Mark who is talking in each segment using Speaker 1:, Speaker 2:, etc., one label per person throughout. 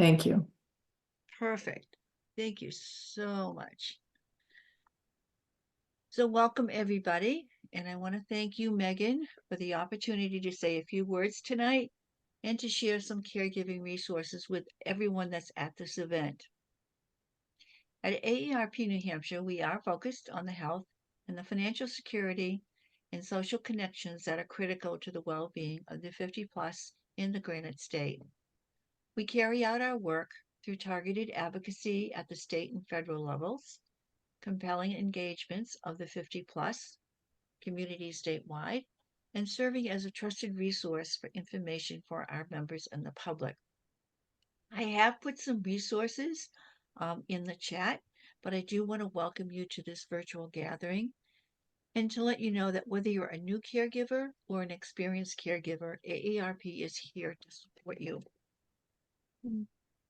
Speaker 1: Thank you.
Speaker 2: Perfect. Thank you so much. So welcome everybody. And I want to thank you, Megan, for the opportunity to say a few words tonight and to share some caregiving resources with everyone that's at this event. At AARP New Hampshire, we are focused on the health and the financial security and social connections that are critical to the well-being of the 50 plus in the Granite State. We carry out our work through targeted advocacy at the state and federal levels, compelling engagements of the 50 plus communities statewide, and serving as a trusted resource for information for our members and the public. I have put some resources in the chat, but I do want to welcome you to this virtual gathering and to let you know that whether you're a new caregiver or an experienced caregiver, AARP is here to support you.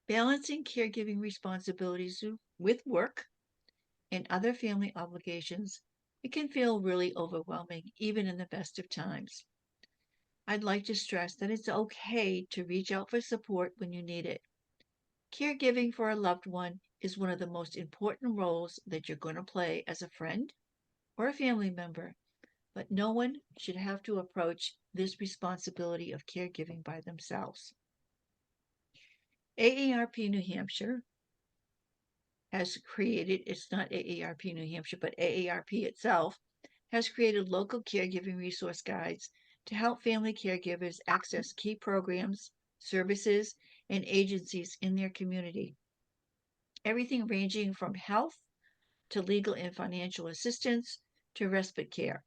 Speaker 2: Balancing caregiving responsibilities with work and other family obligations, it can feel really overwhelming, even in the best of times. I'd like to stress that it's okay to reach out for support when you need it. Caregiving for a loved one is one of the most important roles that you're going to play as a friend or a family member, but no one should have to approach this responsibility of caregiving by themselves. AARP New Hampshire has created, it's not AARP New Hampshire, but AARP itself has created local caregiving resource guides to help family caregivers access key programs, services, and agencies in their community. Everything ranging from health to legal and financial assistance to respite care.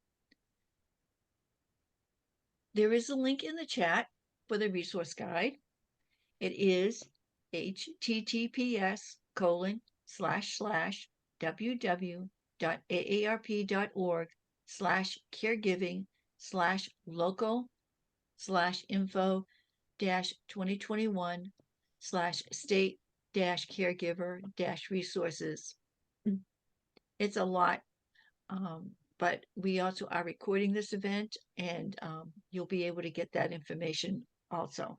Speaker 2: There is a link in the chat for the resource guide. It is https://www.aarp.org/caregiving/local/info-state-caregiver-resources. It's a lot, but we also are recording this event, and you'll be able to get that information also.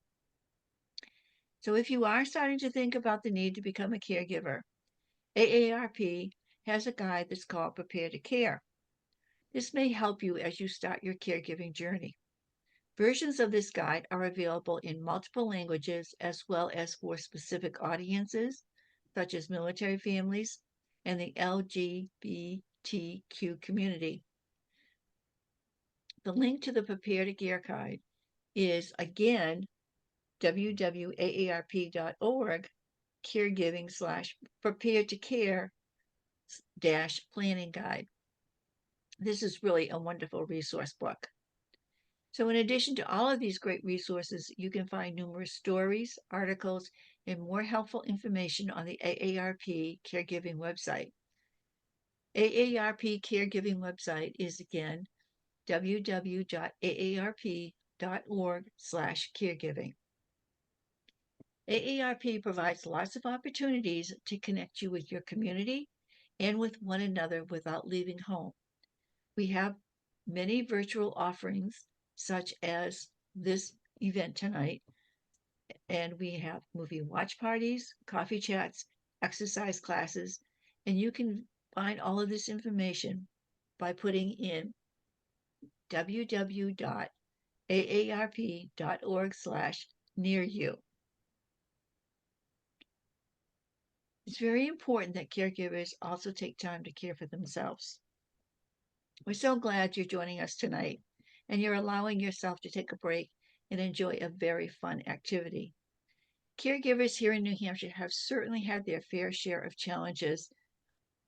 Speaker 2: So if you are starting to think about the need to become a caregiver, AARP has a guide that's called Prepare to Care. This may help you as you start your caregiving journey. Versions of this guide are available in multiple languages as well as for specific audiences, such as military families and the LGBTQ community. The link to the Prepare to Care guide is, again, www.aarp.org caregiving/prepare to care-planning guide. This is really a wonderful resource book. So in addition to all of these great resources, you can find numerous stories, articles, and more helpful information on the AARP caregiving website. AARP caregiving website is, again, www.aarp.org/caregiving. AARP provides lots of opportunities to connect you with your community and with one another without leaving home. We have many virtual offerings, such as this event tonight, and we have movie watch parties, coffee chats, exercise classes, and you can find all of this information by putting in www.aarp.org/near-you. It's very important that caregivers also take time to care for themselves. We're so glad you're joining us tonight and you're allowing yourself to take a break and enjoy a very fun activity. Caregivers here in New Hampshire have certainly had their fair share of challenges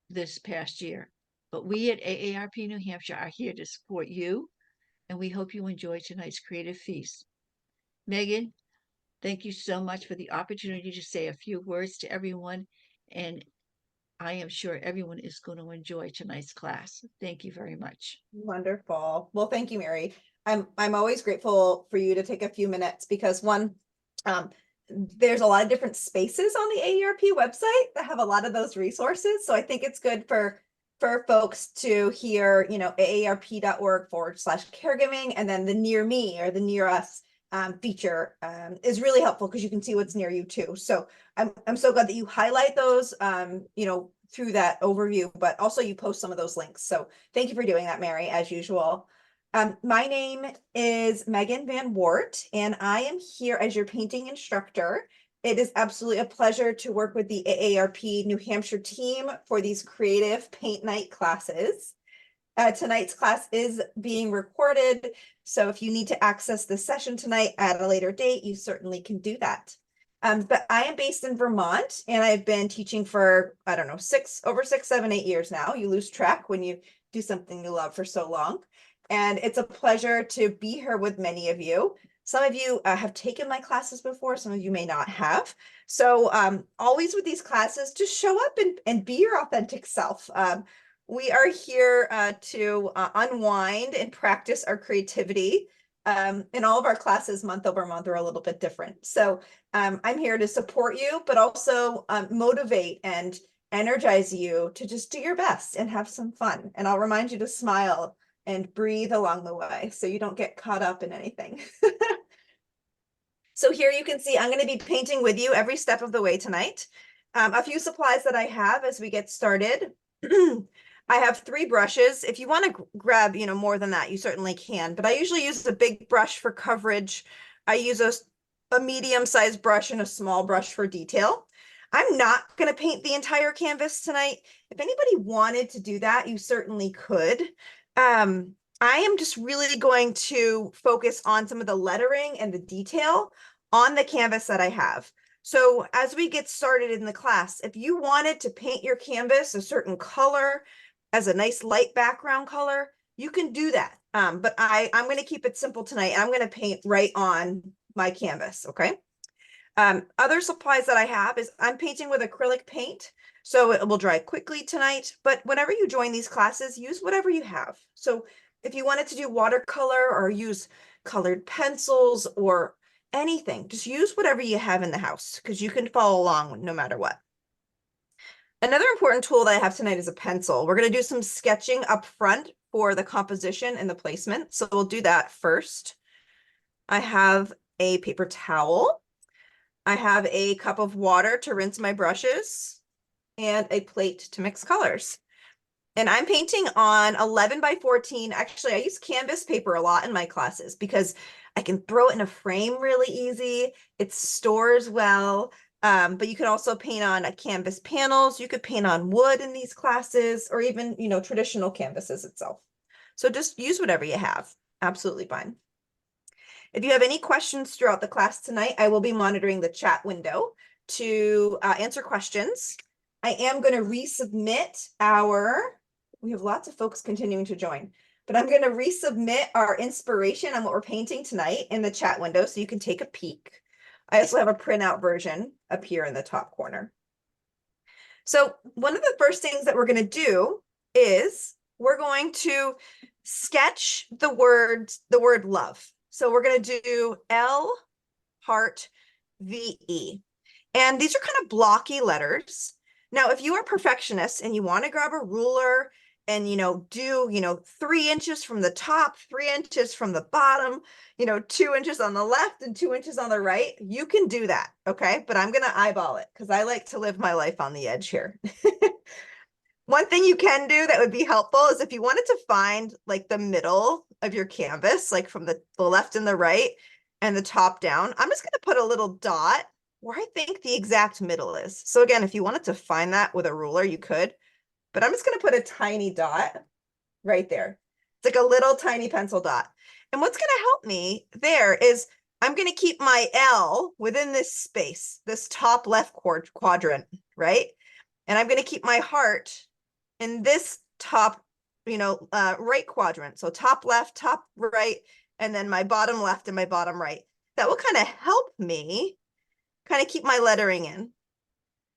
Speaker 2: this past year, but we at AARP New Hampshire are here to support you, and we hope you enjoy tonight's creative feast. Megan, thank you so much for the opportunity to say a few words to everyone, and I am sure everyone is going to enjoy tonight's class. Thank you very much.
Speaker 3: Wonderful. Well, thank you, Mary. I'm always grateful for you to take a few minutes because there's a lot of different spaces on the AARP website that have a lot of those resources. So I think it's good for folks to hear, aarp.org/caregiving, and then the near me or the near us feature is really helpful because you can see what's near you too. So I'm so glad that you highlight those, through that overview, but also you post some of those links. So thank you for doing that, Mary, as usual. My name is Megan Van Wart, and I am here as your painting instructor. It is absolutely a pleasure to work with the AARP New Hampshire team for these creative paint night classes. Tonight's class is being recorded, so if you need to access the session tonight at a later date, you certainly can do that. But I am based in Vermont, and I've been teaching for, I don't know, over 6, 7, 8 years now. You lose track when you do something you love for so long. And it's a pleasure to be here with many of you. Some of you have taken my classes before, some of you may not have. So always with these classes, just show up and be your authentic self. We are here to unwind and practice our creativity. And all of our classes month over month are a little bit different. So I'm here to support you, but also motivate and energize you to just do your best and have some fun. And I'll remind you to smile and breathe along the way so you don't get caught up in anything. So here you can see I'm going to be painting with you every step of the way tonight. A few supplies that I have as we get started. I have 3 brushes. If you want to grab, more than that, you certainly can. But I usually use a big brush for coverage. I use a medium-sized brush and a small brush for detail. I'm not going to paint the entire canvas tonight. If anybody wanted to do that, you certainly could. I am just really going to focus on some of the lettering and the detail on the canvas that I have. So as we get started in the class, if you wanted to paint your canvas a certain color as a nice light background color, you can do that. But I'm going to keep it simple tonight, and I'm going to paint right on my canvas, okay? Other supplies that I have is I'm painting with acrylic paint, so it will dry quickly tonight. But whenever you join these classes, use whatever you have. So if you wanted to do watercolor or use colored pencils or anything, just use whatever you have in the house because you can follow along no matter what. Another important tool that I have tonight is a pencil. We're going to do some sketching up front for the composition and the placement. So we'll do that first. I have a paper towel. I have a cup of water to rinse my brushes and a plate to mix colors. And I'm painting on 11 by 14. Actually, I use canvas paper a lot in my classes because I can throw it in a frame really easy. It stores well. But you can also paint on canvas panels. You could paint on wood in these classes, or even, traditional canvases itself. So just use whatever you have. Absolutely fine. If you have any questions throughout the class tonight, I will be monitoring the chat window to answer questions. I am going to resubmit we have lots of folks continuing to join, but I'm going to resubmit our inspiration on what we're painting tonight in the chat window so you can take a peek. I also have a printout version up here in the top corner. So one of the first things that we're going to do is we're going to sketch the word love. So we're going to do L, heart, VE. And these are kind of blocky letters. Now, if you are perfectionists and you want to grab a ruler and, do, 3 inches from the top, 3 inches from the bottom, 2 inches on the left and 2 inches on the right, you can do that. Okay. But I'm going to eyeball it because I like to live my life on the edge here. One thing you can do that would be helpful is if you wanted to find like the middle of your canvas, like from the left and the right and the top down, I'm just going to put a little dot where I think the exact middle is. So again, if you wanted to find that with a ruler, you could, but I'm just going to put a tiny dot right there. It's like a little tiny pencil dot. And what's going to help me there is I'm going to keep my L within this space, this top left quadrant, right? And I'm going to keep my heart in this top, right quadrant. So top left, top right, and then my bottom left and my bottom right. That will kind of help me kind of keep my lettering in.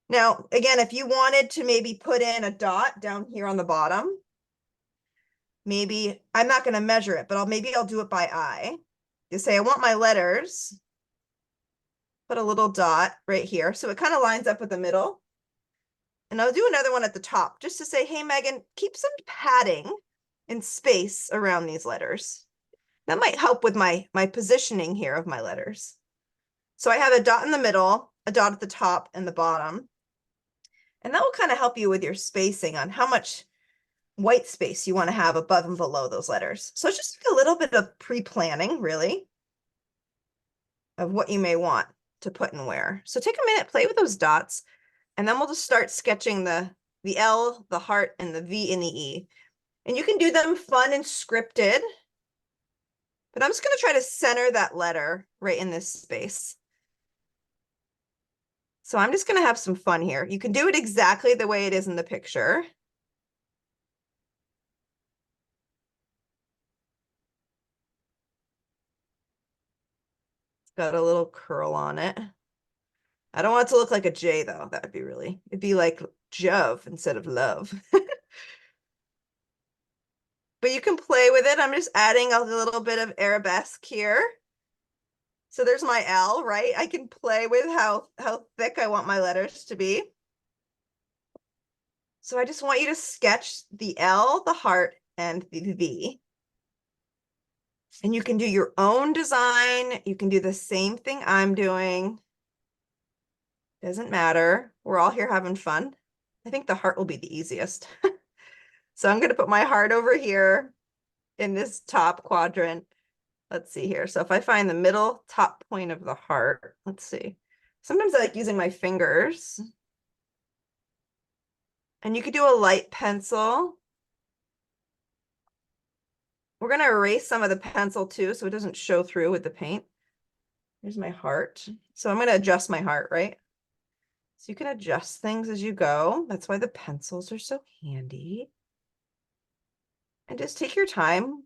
Speaker 3: Now, again, if you wanted to maybe put in a dot down here on the bottom, maybe I'm not going to measure it, but maybe I'll do it by eye. You say, I want my letters, put a little dot right here. So it kind of lines up with the middle. And I'll do another one at the top just to say, hey, Megan, keep some padding and space around these letters. That might help with my positioning here of my letters. So I have a dot in the middle, a dot at the top and the bottom. And that will kind of help you with your spacing on how much white space you want to have above and below those letters. So it's just a little bit of pre-planning, really, of what you may want to put and where. So take a minute, play with those dots, and then we'll just start sketching the L, the heart, and the V and the E. And you can do them fun and scripted, but I'm just going to try to center that letter right in this space. So I'm just going to have some fun here. You can do it exactly the way it is in the picture. It's got a little curl on it. I don't want it to look like a J though. That would be really, it'd be like Jove instead of love. But you can play with it. I'm just adding a little bit of arabesque here. So there's my L, right? I can play with how thick I want my letters to be. So I just want you to sketch the L, the heart, and the V. And you can do your own design. You can do the same thing I'm doing. Doesn't matter. We're all here having fun. I think the heart will be the easiest. So I'm going to put my heart over here in this top quadrant. Let's see here. So if I find the middle top point of the heart, let's see. Sometimes I like using my fingers. And you could do a light pencil. We're going to erase some of the pencil too, so it doesn't show through with the paint. Here's my heart. So I'm going to adjust my heart, right? So you can adjust things as you go. That's why the pencils are so handy. And just take your time.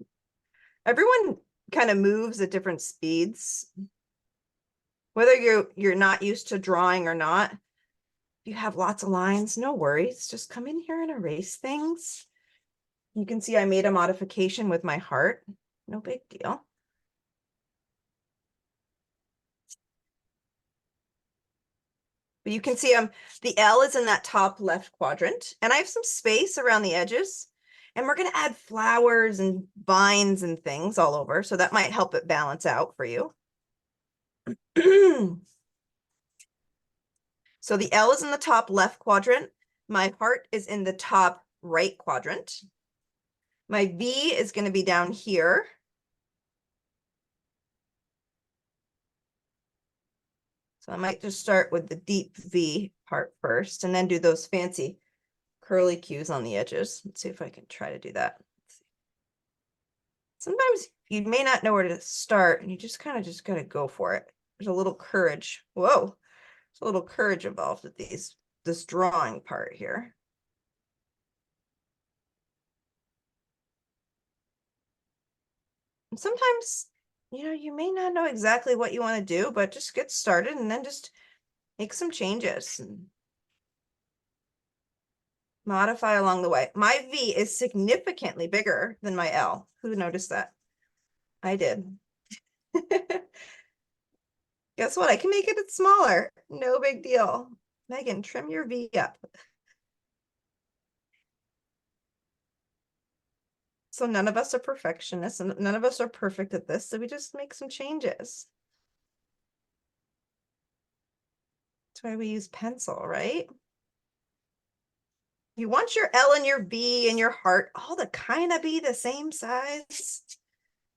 Speaker 3: Everyone kind of moves at different speeds. Whether you're not used to drawing or not, if you have lots of lines, no worries. Just come in here and erase things. You can see I made a modification with my heart. No big deal. But you can see the L is in that top left quadrant, and I have some space around the edges. And we're going to add flowers and vines and things all over, so that might help it balance out for you. So the L is in the top left quadrant. My heart is in the top right quadrant. My V is going to be down here. So I might just start with the deep V part first and then do those fancy curly cues on the edges. Let's see if I can try to do that. Sometimes you may not know where to start and you just kind of just got to go for it. There's a little courage. Whoa, there's a little courage involved with this drawing part here. And sometimes, you may not know exactly what you want to do, but just get started and then just make some changes and modify along the way. My V is significantly bigger than my L. Who noticed that? I did. Guess what? I can make it smaller. No big deal. Megan, trim your V up. So none of us are perfectionists and none of us are perfect at this. So we just make some changes. That's why we use pencil, right? You want your L and your V and your heart all to kind of be the same size.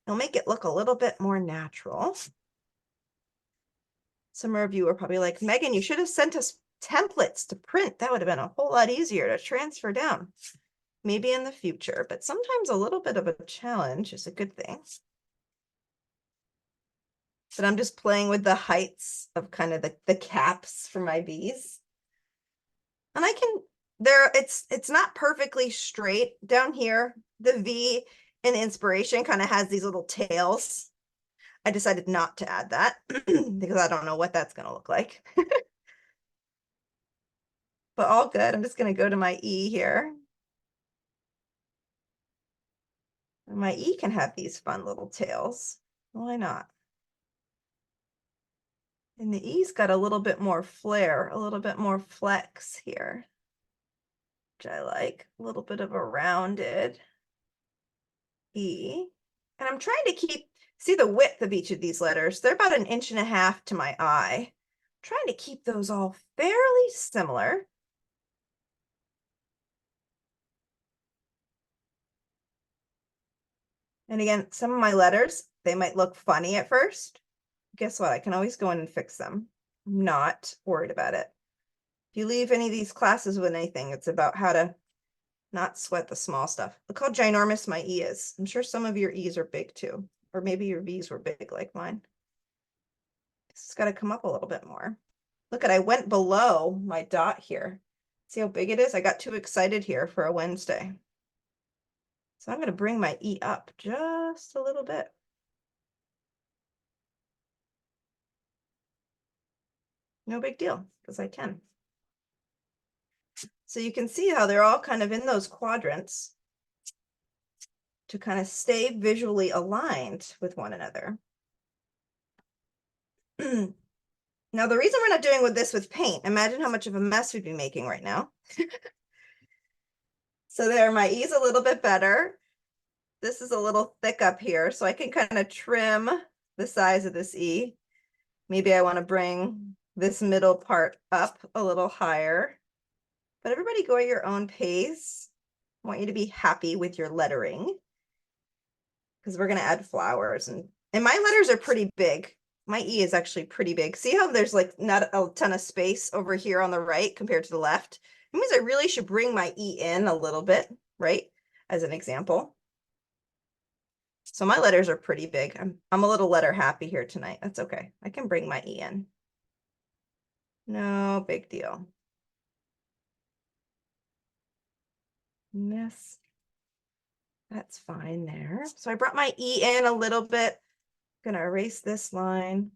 Speaker 3: It'll make it look a little bit more natural. Some of you are probably like, Megan, you should have sent us templates to print. That would have been a whole lot easier to transfer down. Maybe in the future, but sometimes a little bit of a challenge is a good thing. But I'm just playing with the heights of kind of the caps for my V's. And I can, it's not perfectly straight down here. The V in inspiration kind of has these little tails. I decided not to add that because I don't know what that's going to look like. But all good. I'm just going to go to my E here. And my E can have these fun little tails. Why not? And the E's got a little bit more flair, a little bit more flex here, which I like. A little bit of a rounded E. And I'm trying to keep See the width of each of these letters. They're about 1.5 inches to my eye. I'm trying to keep those all fairly similar. And again, some of my letters, they might look funny at first. Guess what? I can always go in and fix them. I'm not worried about it. If you leave any of these classes with anything, it's about how to not sweat the small stuff. Look how ginormous my E is. I'm sure some of your E's are big too, or maybe your V's were big like mine. This has got to come up a little bit more. Look at, I went below my dot here. See how big it is? I got too excited here for a Wednesday. So I'm going to bring my E up just a little bit. No big deal, because I can. So you can see how they're all kind of in those quadrants to kind of stay visually aligned with one another. Now, the reason we're not doing this with paint, imagine how much of a mess we'd be making right now. So there, my E's a little bit better. This is a little thick up here, so I can kind of trim the size of this E. Maybe I want to bring this middle part up a little higher. But everybody go at your own pace. I want you to be happy with your lettering, because we're going to add flowers. And my letters are pretty big. My E is actually pretty big. See how there's like not a ton of space over here on the right compared to the left? It means I really should bring my E in a little bit, right? As an example. So my letters are pretty big. I'm a little letter happy here tonight. That's okay. I can bring my E in. No big deal. Yes, that's fine there. So I brought my E in a little bit. I'm gonna erase this line.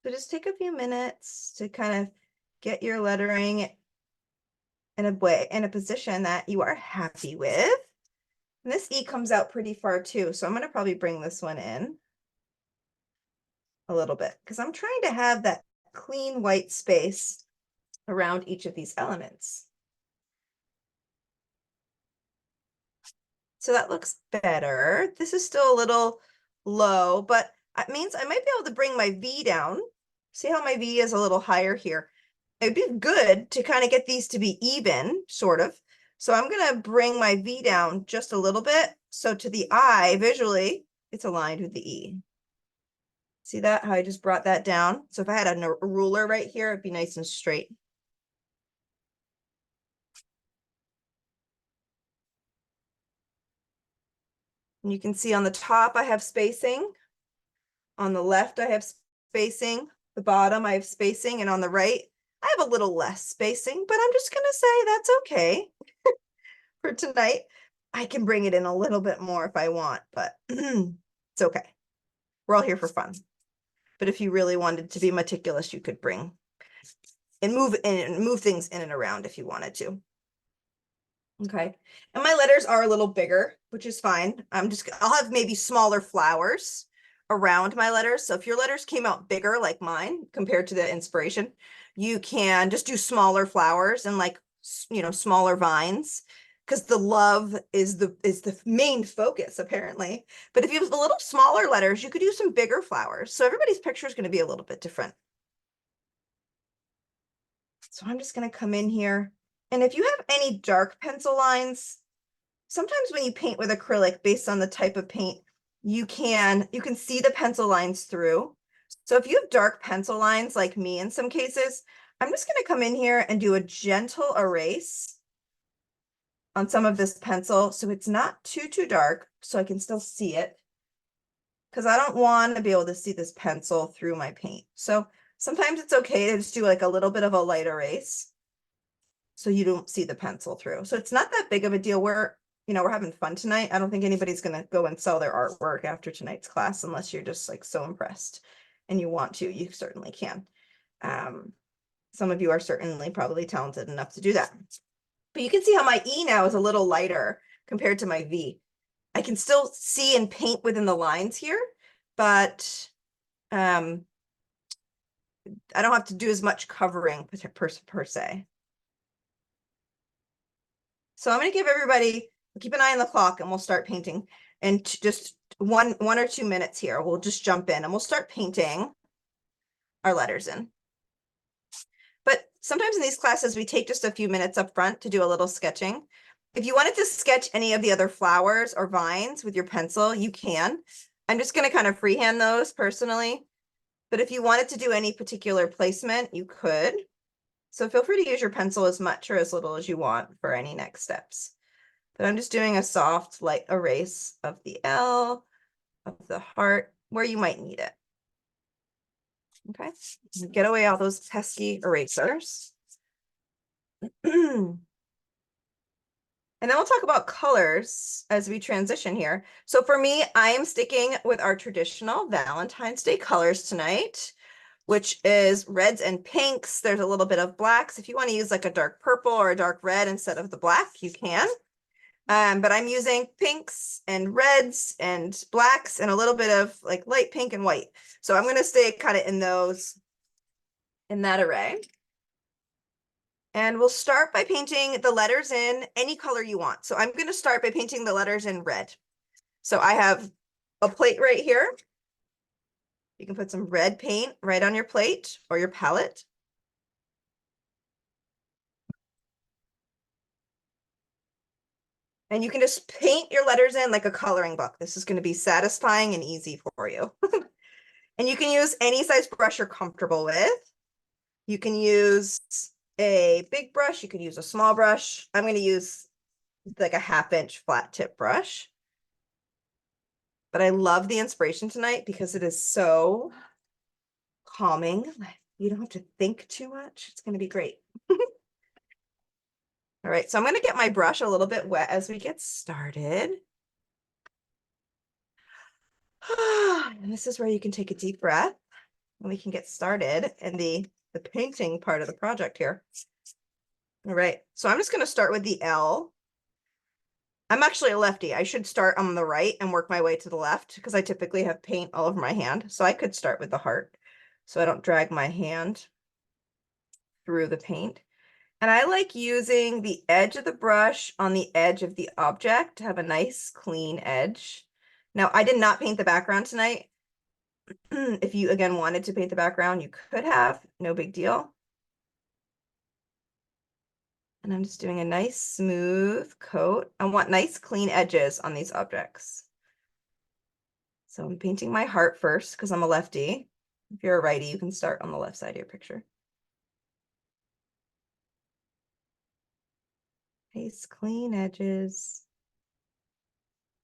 Speaker 3: So just take a few minutes to kind of get your lettering in a position that you are happy with. And this E comes out pretty far too, so I'm going to probably bring this one in a little bit because I'm trying to have that clean white space around each of these elements. So that looks better. This is still a little low, but it means I might be able to bring my V down. See how my V is a little higher here? It'd be good to kind of get these to be even, sort of. So I'm going to bring my V down just a little bit. So to the eye, visually, it's aligned with the E. See that? How I just brought that down? So if I had a ruler right here, it'd be nice and straight. And you can see on the top, I have spacing. On the left, I have spacing. The bottom, I have spacing. And on the right, I have a little less spacing, but I'm just going to say that's okay for tonight. I can bring it in a little bit more if I want, but it's okay. We're all here for fun. But if you really wanted to be meticulous, you could bring and move things in and around if you wanted to. Okay. And my letters are a little bigger, which is fine. I'll have maybe smaller flowers around my letters. So if your letters came out bigger like mine compared to the inspiration, you can just do smaller flowers and like, smaller vines, because the love is the main focus apparently. But if you have a little smaller letters, you could use some bigger flowers. So everybody's picture is going to be a little bit different. So I'm just going to come in here. And if you have any dark pencil lines, sometimes when you paint with acrylic, based on the type of paint, you can see the pencil lines through. So if you have dark pencil lines like me in some cases, I'm just going to come in here and do a gentle erase on some of this pencil so it's not too dark, so I can still see it, because I don't want to be able to see this pencil through my paint. So sometimes it's okay to just do like a little bit of a light erase so you don't see the pencil through. So it's not that big of a deal. We're having fun tonight. I don't think anybody's going to go and sell their artwork after tonight's class unless you're just like so impressed and you want to. You certainly can. Some of you are certainly probably talented enough to do that. But you can see how my E now is a little lighter compared to my V. I can still see and paint within the lines here, but I don't have to do as much covering per se. So I'm going to give everybody keep an eye on the clock and we'll start painting. And just one or 2 minutes here, we'll just jump in and we'll start painting our letters in. But sometimes in these classes, we take just a few minutes up front to do a little sketching. If you wanted to sketch any of the other flowers or vines with your pencil, you can. I'm just going to kind of freehand those personally. But if you wanted to do any particular placement, you could. So feel free to use your pencil as much or as little as you want for any next steps. But I'm just doing a soft, light erase of the L, of the heart, where you might need it. Okay, get away all those pesky erasers. And then we'll talk about colors as we transition here. So for me, I am sticking with our traditional Valentine's Day colors tonight, which is reds and pinks. There's a little bit of blacks. If you want to use like a dark purple or a dark red instead of the black, you can. But I'm using pinks and reds and blacks and a little bit of like light pink and white. So I'm going to stay kind of in that array. And we'll start by painting the letters in any color you want. So I'm going to start by painting the letters in red. So I have a plate right here. You can put some red paint right on your plate or your palette. And you can just paint your letters in like a coloring book. This is going to be satisfying and easy for you. And you can use any size brush you're comfortable with. You can use a big brush. You can use a small brush. I'm going to use like a 1/2-inch flat tip brush. But I love the inspiration tonight because it is so calming. You don't have to think too much. It's going to be great. All right, so I'm going to get my brush a little bit wet as we get started. And this is where you can take a deep breath and we can get started in the painting part of the project here. All right, so I'm just going to start with the L. I'm actually a lefty. I should start on the right and work my way to the left because I typically have paint all over my hand. So I could start with the heart so I don't drag my hand through the paint. And I like using the edge of the brush on the edge of the object to have a nice clean edge. Now, I did not paint the background tonight. If you, again, wanted to paint the background, you could have, no big deal. And I'm just doing a nice smooth coat. I want nice clean edges on these objects. So I'm painting my heart first because I'm a lefty. If you're a righty, you can start on the left side of your picture. Nice clean edges.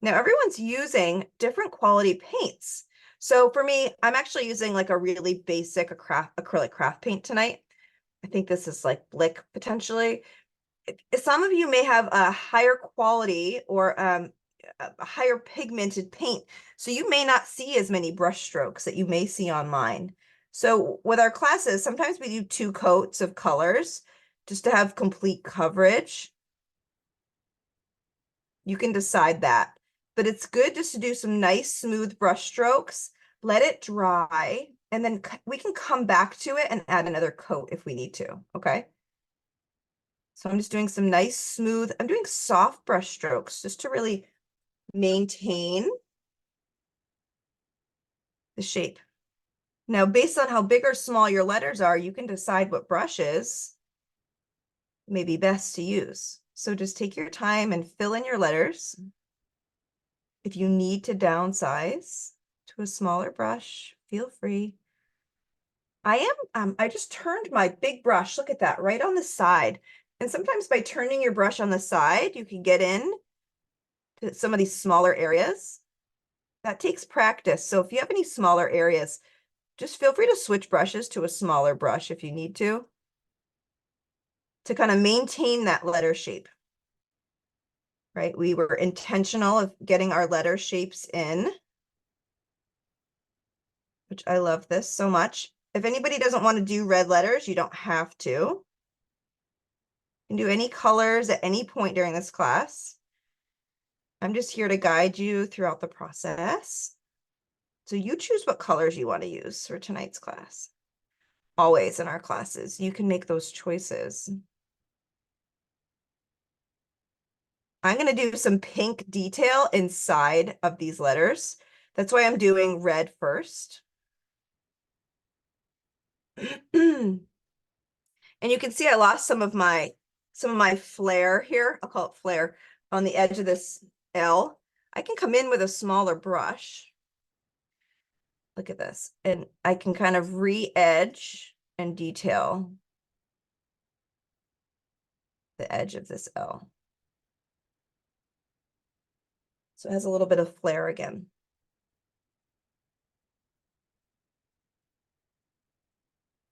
Speaker 3: Now everyone's using different quality paints. So for me, I'm actually using like a really basic acrylic craft paint tonight. I think this is like Blick potentially. Some of you may have a higher quality or a higher pigmented paint. So you may not see as many brush strokes that you may see online. So with our classes, sometimes we do 2 coats of colors just to have complete coverage. You can decide that. But it's good just to do some nice smooth brush strokes, let it dry, and then we can come back to it and add another coat if we need to, okay? So I'm just doing some nice smooth, I'm doing soft brush strokes just to really maintain the shape. Now, based on how big or small your letters are, you can decide what brushes may be best to use. So just take your time and fill in your letters. If you need to downsize to a smaller brush, feel free. I just turned my big brush, look at that, right on the side. And sometimes by turning your brush on the side, you can get in to some of these smaller areas. That takes practice. So if you have any smaller areas, just feel free to switch brushes to a smaller brush if you need to kind of maintain that letter shape. Right? We were intentional of getting our letter shapes in, which I love this so much. If anybody doesn't want to do red letters, you don't have to. You can do any colors at any point during this class. I'm just here to guide you throughout the process. So you choose what colors you want to use for tonight's class. Always in our classes, you can make those choices. I'm going to do some pink detail inside of these letters. That's why I'm doing red first. And you can see I lost some of my flare here. I'll call it flare on the edge of this L. I can come in with a smaller brush. Look at this. And I can kind of re-edge and detail the edge of this L. So it has a little bit of flare again.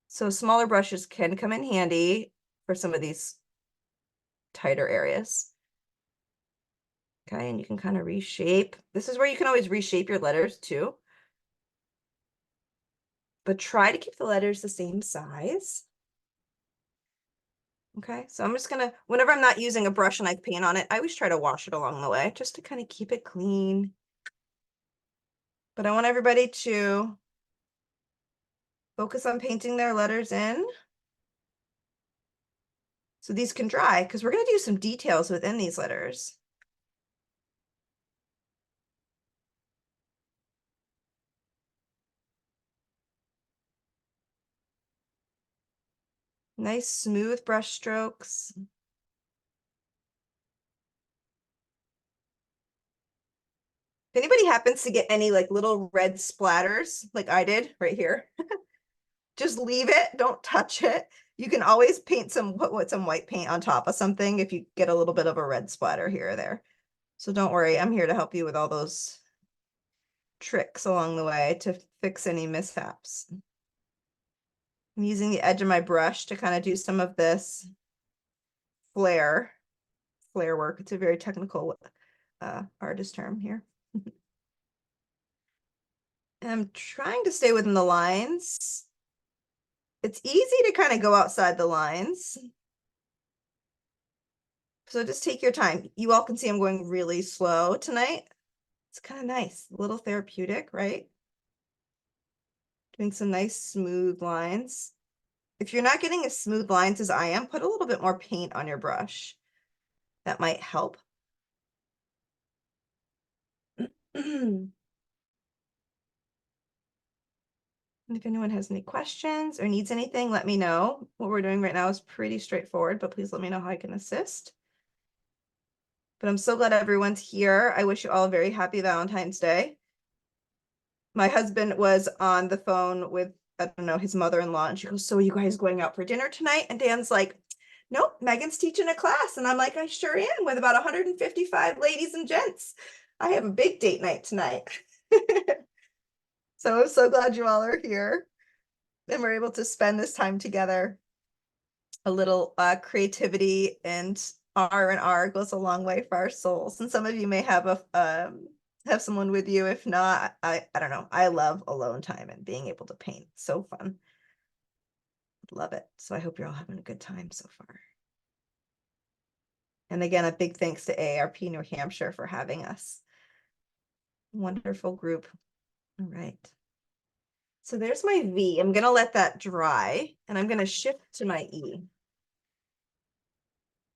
Speaker 3: So smaller brushes can come in handy for some of these tighter areas. Okay, and you can kind of reshape. This is where you can always reshape your letters too. But try to keep the letters the same size. Okay, so I'm just gonna, whenever I'm not using a brush and I paint on it, I always try to wash it along the way just to kind of keep it clean. But I want everybody to focus on painting their letters in. So these can dry because we're gonna do some details within these letters. Nice smooth brush strokes. If anybody happens to get any like little red splatters like I did right here, just leave it, don't touch it. You can always paint put some white paint on top of something if you get a little bit of a red splatter here or there. So don't worry, I'm here to help you with all those tricks along the way to fix any mishaps. I'm using the edge of my brush to kind of do some of this flare work. It's a very technical artist term here. And I'm trying to stay within the lines. It's easy to kind of go outside the lines. So just take your time. You all can see I'm going really slow tonight. It's kind of nice, a little therapeutic, right? Doing some nice smooth lines. If you're not getting as smooth lines as I am, put a little bit more paint on your brush. That might help. And if anyone has any questions or needs anything, let me know. What we're doing right now is pretty straightforward, but please let me know how I can assist. But I'm so glad everyone's here. I wish you all a very happy Valentine's Day. My husband was on the phone with, I don't know, his mother-in-law, and she goes, so are you guys going out for dinner tonight? And Dan's like, nope, Megan's teaching a class. And I'm like, I sure am, with about 155 ladies and gents. I have a big date night tonight. So I'm so glad you all are here and we're able to spend this time together. A little creativity and R&R goes a long way for our souls. And some of you may have have someone with you. If not, I don't know. I love alone time and being able to paint. So fun. Love it. So I hope you're all having a good time so far. And again, a big thanks to AARP New Hampshire for having us. Wonderful group. All right. So there's my V. I'm going to let that dry and I'm going to shift to my E.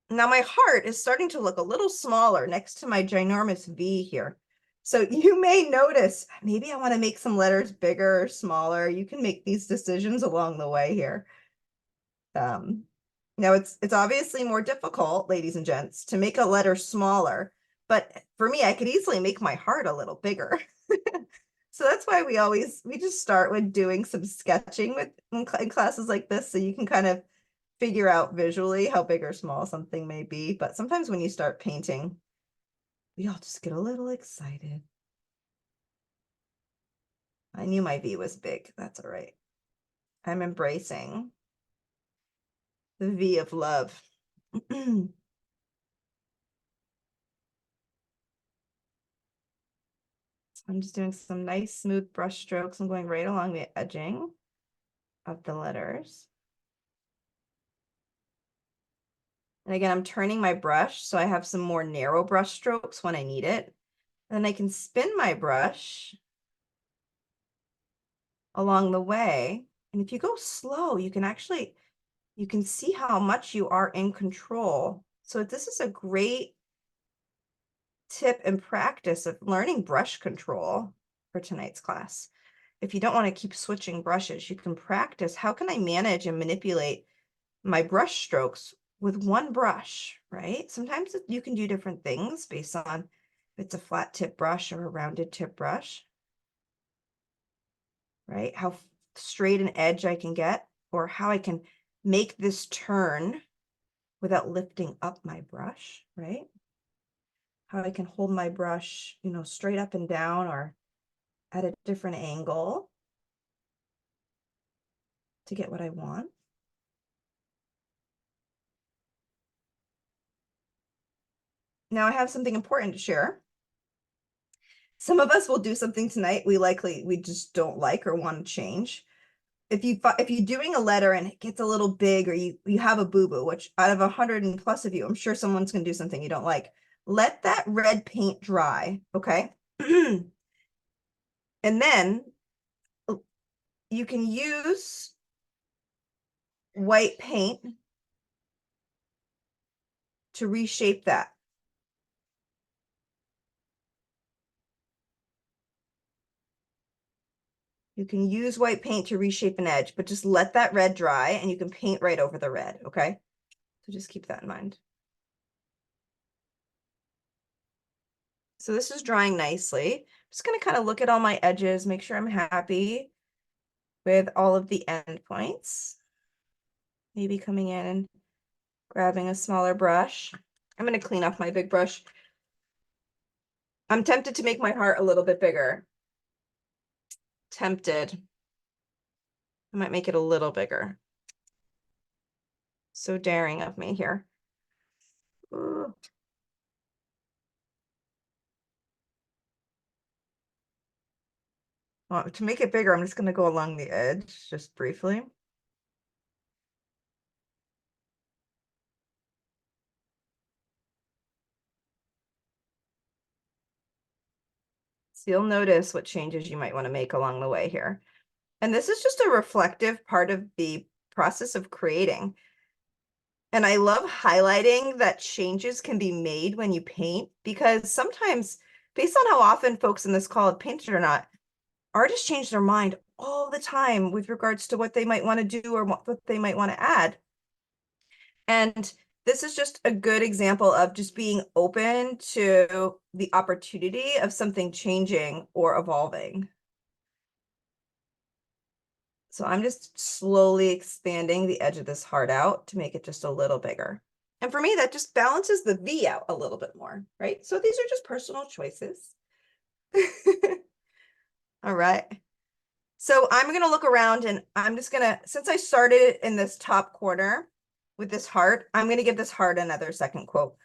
Speaker 3: Now my heart is starting to look a little smaller next to my ginormous V here. So you may notice, maybe I want to make some letters bigger or smaller. You can make these decisions along the way here. Now it's obviously more difficult, ladies and gents, to make a letter smaller, but for me, I could easily make my heart a little bigger. So that's why we just start with doing some sketching in classes like this, so you can kind of figure out visually how big or small something may be. But sometimes when you start painting, we all just get a little excited. I knew my V was big. That's all right. I'm embracing the V of love. I'm just doing some nice smooth brush strokes. I'm going right along the edging of the letters. And again, I'm turning my brush so I have some more narrow brush strokes when I need it. And then I can spin my brush along the way. And if you go slow, you can see how much you are in control. So this is a great tip and practice of learning brush control for tonight's class. If you don't want to keep switching brushes, you can practice, how can I manage and manipulate my brush strokes with one brush, right? Sometimes you can do different things based on if it's a flat tip brush or a rounded tip brush, right? How straight an edge I can get, or how I can make this turn without lifting up my brush, right? How I can hold my brush, straight up and down or at a different angle to get what I want. Now I have something important to share. Some of us will do something tonight we just don't like or want to change. If you're doing a letter and it gets a little big, or you have a boo-boo, which out of 100 and plus of you, I'm sure someone's going to do something you don't like. Let that red paint dry, okay? And then you can use white paint to reshape that. You can use white paint to reshape an edge, but just let that red dry and you can paint right over the red, okay? So just keep that in mind. So this is drying nicely. I'm just going to kind of look at all my edges, make sure I'm happy with all of the end points. Maybe coming in and grabbing a smaller brush. I'm going to clean up my big brush. I'm tempted to make my heart a little bit bigger. Tempted. I might make it a little bigger. So daring of me here. Ooh. Well, to make it bigger, I'm just going to go along the edge just briefly. So you'll notice what changes you might want to make along the way here. And this is just a reflective part of the process of creating. And I love highlighting that changes can be made when you paint, because sometimes, based on how often folks in this call have painted or not, artists change their mind all the time with regards to what they might want to do or what they might want to add. And this is just a good example of just being open to the opportunity of something changing or evolving. So I'm just slowly expanding the edge of this heart out to make it just a little bigger. And for me, that just balances the V out a little bit more, right? So these are just personal choices. All right. So I'm going to look around and I'm just going to, since I started in this top corner with this heart, I'm going to give this heart another second coat,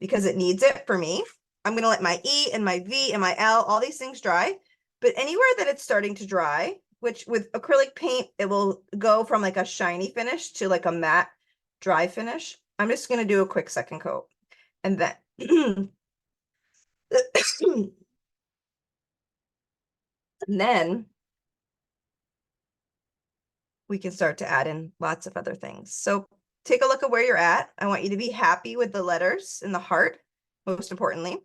Speaker 3: because it needs it for me. I'm going to let my E and my V and my L, all these things dry, but anywhere that it's starting to dry, which with acrylic paint, it will go from like a shiny finish to like a matte dry finish. I'm just going to do a quick second coat. And then, and then we can start to add in lots of other things. So take a look at where you're at. I want you to be happy with the letters in the heart, most importantly.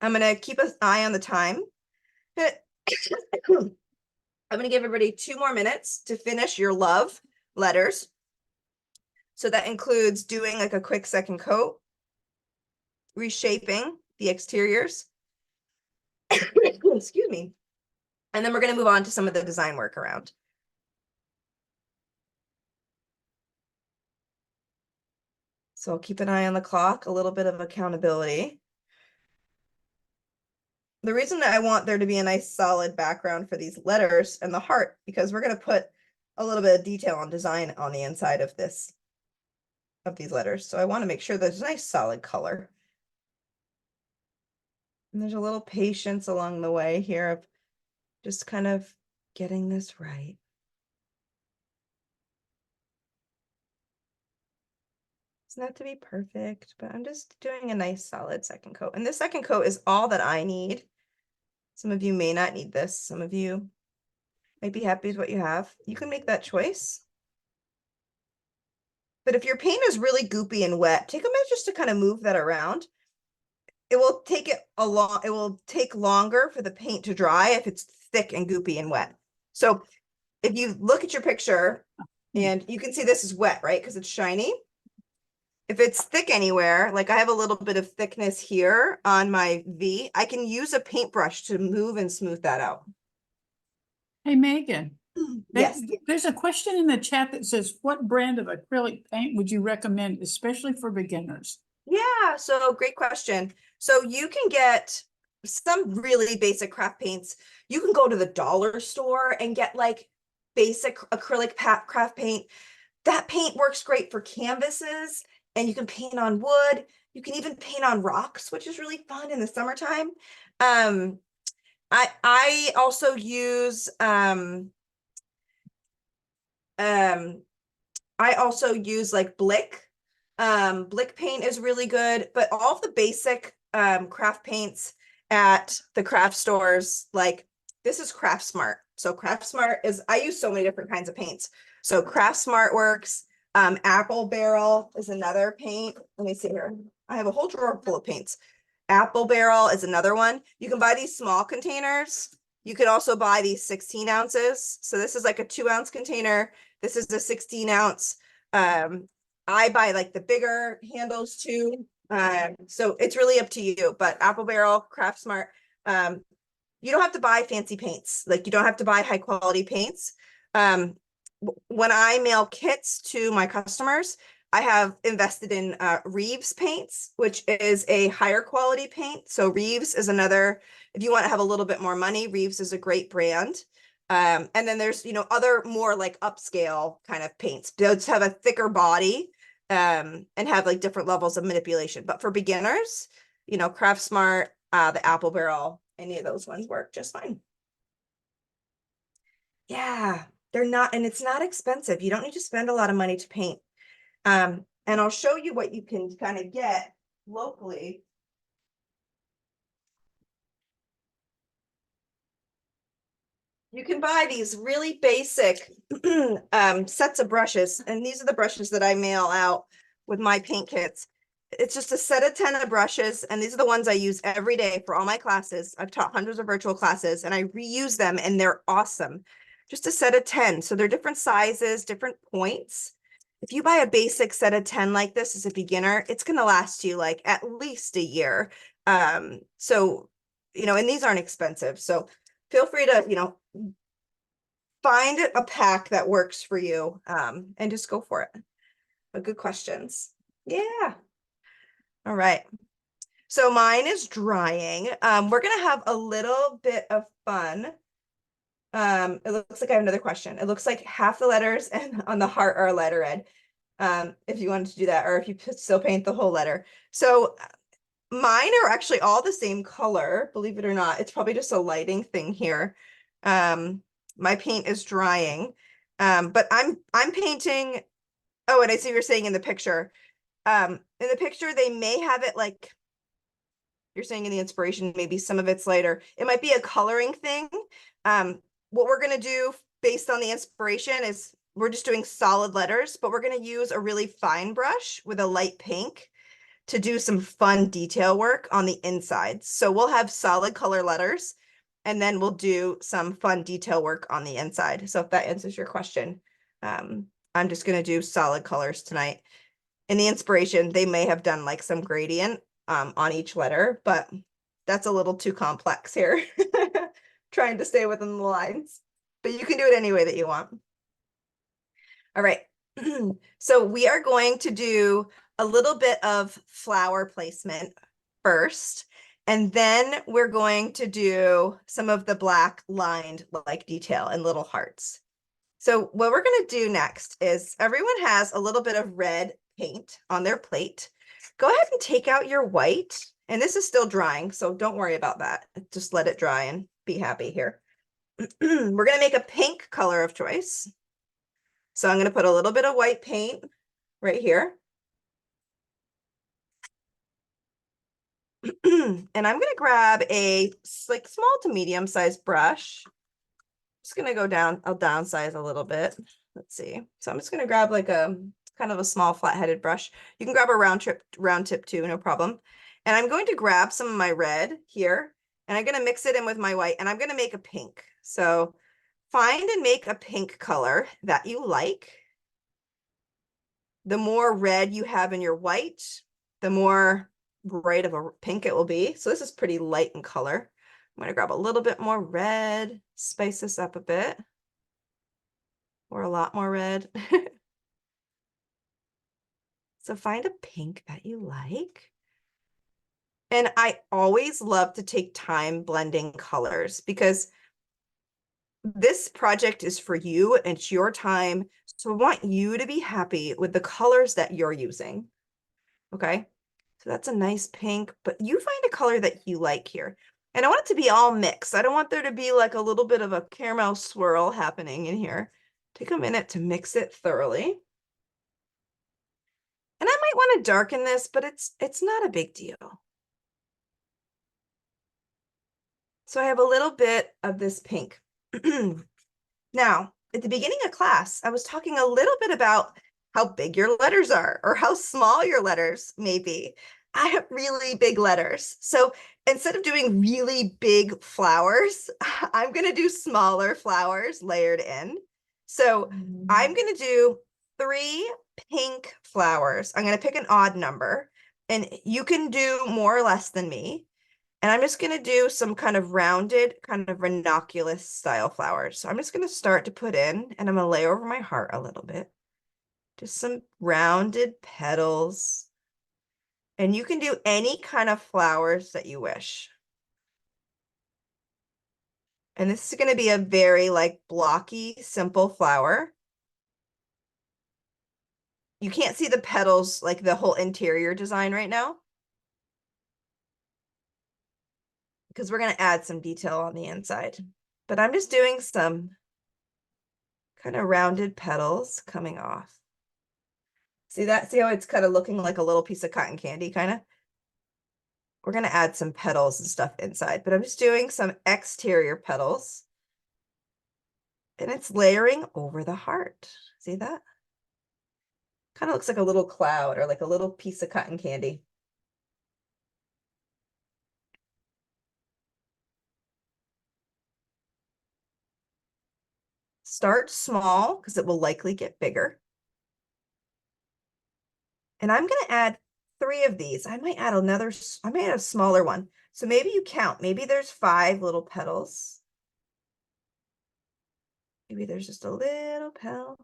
Speaker 3: I'm going to keep an eye on the time. I'm going to give everybody 2 more minutes to finish your love letters. So that includes doing like a quick second coat, reshaping the exteriors. Excuse me. And then we're going to move on to some of the design work around. So I'll keep an eye on the clock, a little bit of accountability. The reason that I want there to be a nice solid background for these letters and the heart, because we're going to put a little bit of detail and design on the inside of these letters. So I want to make sure there's a nice solid color. And there's a little patience along the way here of just kind of getting this right. It's not to be perfect, but I'm just doing a nice solid second coat. And this second coat is all that I need. Some of you may not need this. Some of you might be happy with what you have. You can make that choice. But if your paint is really goopy and wet, take a minute just to kind of move that around. It will take it will take longer for the paint to dry if it's thick and goopy and wet. So if you look at your picture and you can see this is wet, right? Because it's shiny. If it's thick anywhere, like I have a little bit of thickness here on my V, I can use a paintbrush to move and smooth that out.
Speaker 1: Hey, Megan,
Speaker 3: Yes.
Speaker 1: there's a question in the chat that says, what brand of acrylic paint would you recommend, especially for beginners?
Speaker 3: Yeah, so great question. So you can get some really basic craft paints. You can go to the dollar store and get like basic acrylic craft paint. That paint works great for canvases, and you can paint on wood. You can even paint on rocks, which is really fun in the summertime. Um, I also use I also use like Blick. Blick paint is really good, but all of the basic craft paints at the craft stores, like this is Craft Smart. So Craft Smart is, I use so many different kinds of paints. So Craft Smart works. Apple Barrel is another paint. Let me see here. I have a whole drawer full of paints. Apple Barrel is another one. You can buy these small containers. You could also buy these 16 ounces. So this is like a 2-ounce container. This is a 16 ounce. I buy like the bigger handles too. So it's really up to you, but Apple Barrel, Craft Smart, you don't have to buy fancy paints. Like you don't have to buy high quality paints. When I mail kits to my customers, I have invested in Reeves paints, which is a higher quality paint. So Reeves is another, if you want to have a little bit more money, Reeves is a great brand. And then there's, other more like upscale kind of paints. Those have a thicker body and have like different levels of manipulation. But for beginners, Craft Smart, the Apple Barrel, any of those ones work just fine. Yeah, they're not, and it's not expensive. You don't need to spend a lot of money to paint. And I'll show you what you can kind of get locally. You can buy these really basic sets of brushes, and these are the brushes that I mail out with my paint kits. It's just a set of 10 of brushes, and these are the ones I use every day for all my classes. I've taught hundreds of virtual classes, and I reuse them, and they're awesome. Just a set of 10. So they're different sizes, different points. If you buy a basic set of 10 like this as a beginner, it's going to last you like at least a year. So, and these aren't expensive. So feel free to, find a pack that works for you and just go for it. But good questions. Yeah. All right. So mine is drying. We're going to have a little bit of fun. It looks like I have another question. It looks like half the letters and on the heart are a letter if you wanted to do that, or if you still paint the whole letter. So mine are actually all the same color, believe it or not. It's probably just a lighting thing here. My paint is drying, but I'm painting. Oh, and I see you're saying in the picture. In the picture, they may have it like you're saying in the inspiration, maybe some of it's lighter. It might be a coloring thing. What we're gonna do based on the inspiration is we're just doing solid letters, but we're gonna use a really fine brush with a light pink to do some fun detail work on the inside. So we'll have solid color letters, and then we'll do some fun detail work on the inside. So if that answers your question, I'm just going to do solid colors tonight. In the inspiration, they may have done like some gradient on each letter, but that's a little too complex here. Trying to stay within the lines, but you can do it any way that you want. All right. So we are going to do a little bit of flower placement first, and then we're going to do some of the black lined like detail and little hearts. So what we're going to do next is everyone has a little bit of red paint on their plate. Go ahead and take out your white, and this is still drying, so don't worry about that. Just let it dry and be happy here. We're going to make a pink color of choice. So I'm going to put a little bit of white paint right here. And I'm going to grab a like small to medium sized brush. Just going to go down, I'll downsize a little bit. Let's see. So I'm just going to grab like a kind of a small flat-headed brush. You can grab a round tip too, no problem. And I'm going to grab some of my red here, and I'm going to mix it in with my white, and I'm going to make a pink. So find and make a pink color that you like. The more red you have in your white, the more bright of a pink it will be. So this is pretty light in color. I'm going to grab a little bit more red, spice this up a bit, or a lot more red. So find a pink that you like. And I always love to take time blending colors because this project is for you and it's your time. So I want you to be happy with the colors that you're using. Okay. So that's a nice pink, but you find a color that you like here. And I want it to be all mixed. I don't want there to be like a little bit of a caramel swirl happening in here. Take a minute to mix it thoroughly. And I might want to darken this, but it's not a big deal. So I have a little bit of this pink. Now, at the beginning of class, I was talking a little bit about how big your letters are or how small your letters may be. I have really big letters. So instead of doing really big flowers, I'm going to do smaller flowers layered in. So I'm going to do 3 pink flowers. I'm going to pick an odd number, and you can do more or less than me. And I'm just going to do some kind of rounded, kind of ranunculus style flowers. So I'm just going to start to put in, and I'm going to lay over my heart a little bit. Just some rounded petals. And you can do any kind of flowers that you wish. And this is going to be a very like blocky, simple flower. You can't see the petals, like the whole interior design right now, because we're going to add some detail on the inside. But I'm just doing some kind of rounded petals coming off. See that? See how it's kind of looking like a little piece of cotton candy, kind of? We're going to add some petals and stuff inside, but I'm just doing some exterior petals. And it's layering over the heart. See that? Kind of looks like a little cloud or like a little piece of cotton candy. Start small because it will likely get bigger. And I'm going to add 3 of these. I might add a smaller one. So maybe you count. Maybe there's 5 little petals. Maybe there's just a little petal.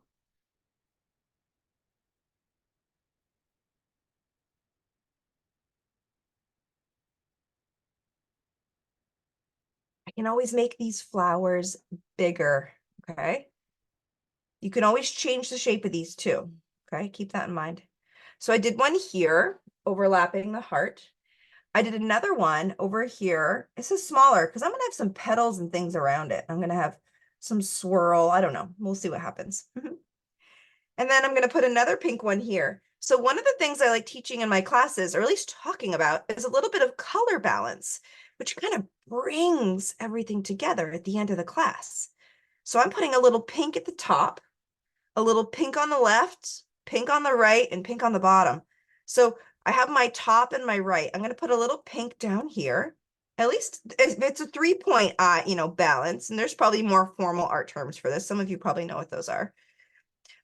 Speaker 3: I can always make these flowers bigger, okay? You can always change the shape of these too, okay? Keep that in mind. So I did one here, overlapping the heart. I did another one over here. This is smaller because I'm gonna have some petals and things around it. I'm gonna have some swirl. I don't know. We'll see what happens. And then I'm gonna put another pink one here. So one of the things I like teaching in my classes, or at least talking about, is a little bit of color balance, which kind of brings everything together at the end of the class. So I'm putting a little pink at the top, a little pink on the left, pink on the right, and pink on the bottom. So I have my top and my right. I'm going to put a little pink down here. At least it's a 3-point, balance. And there's probably more formal art terms for this. Some of you probably know what those are.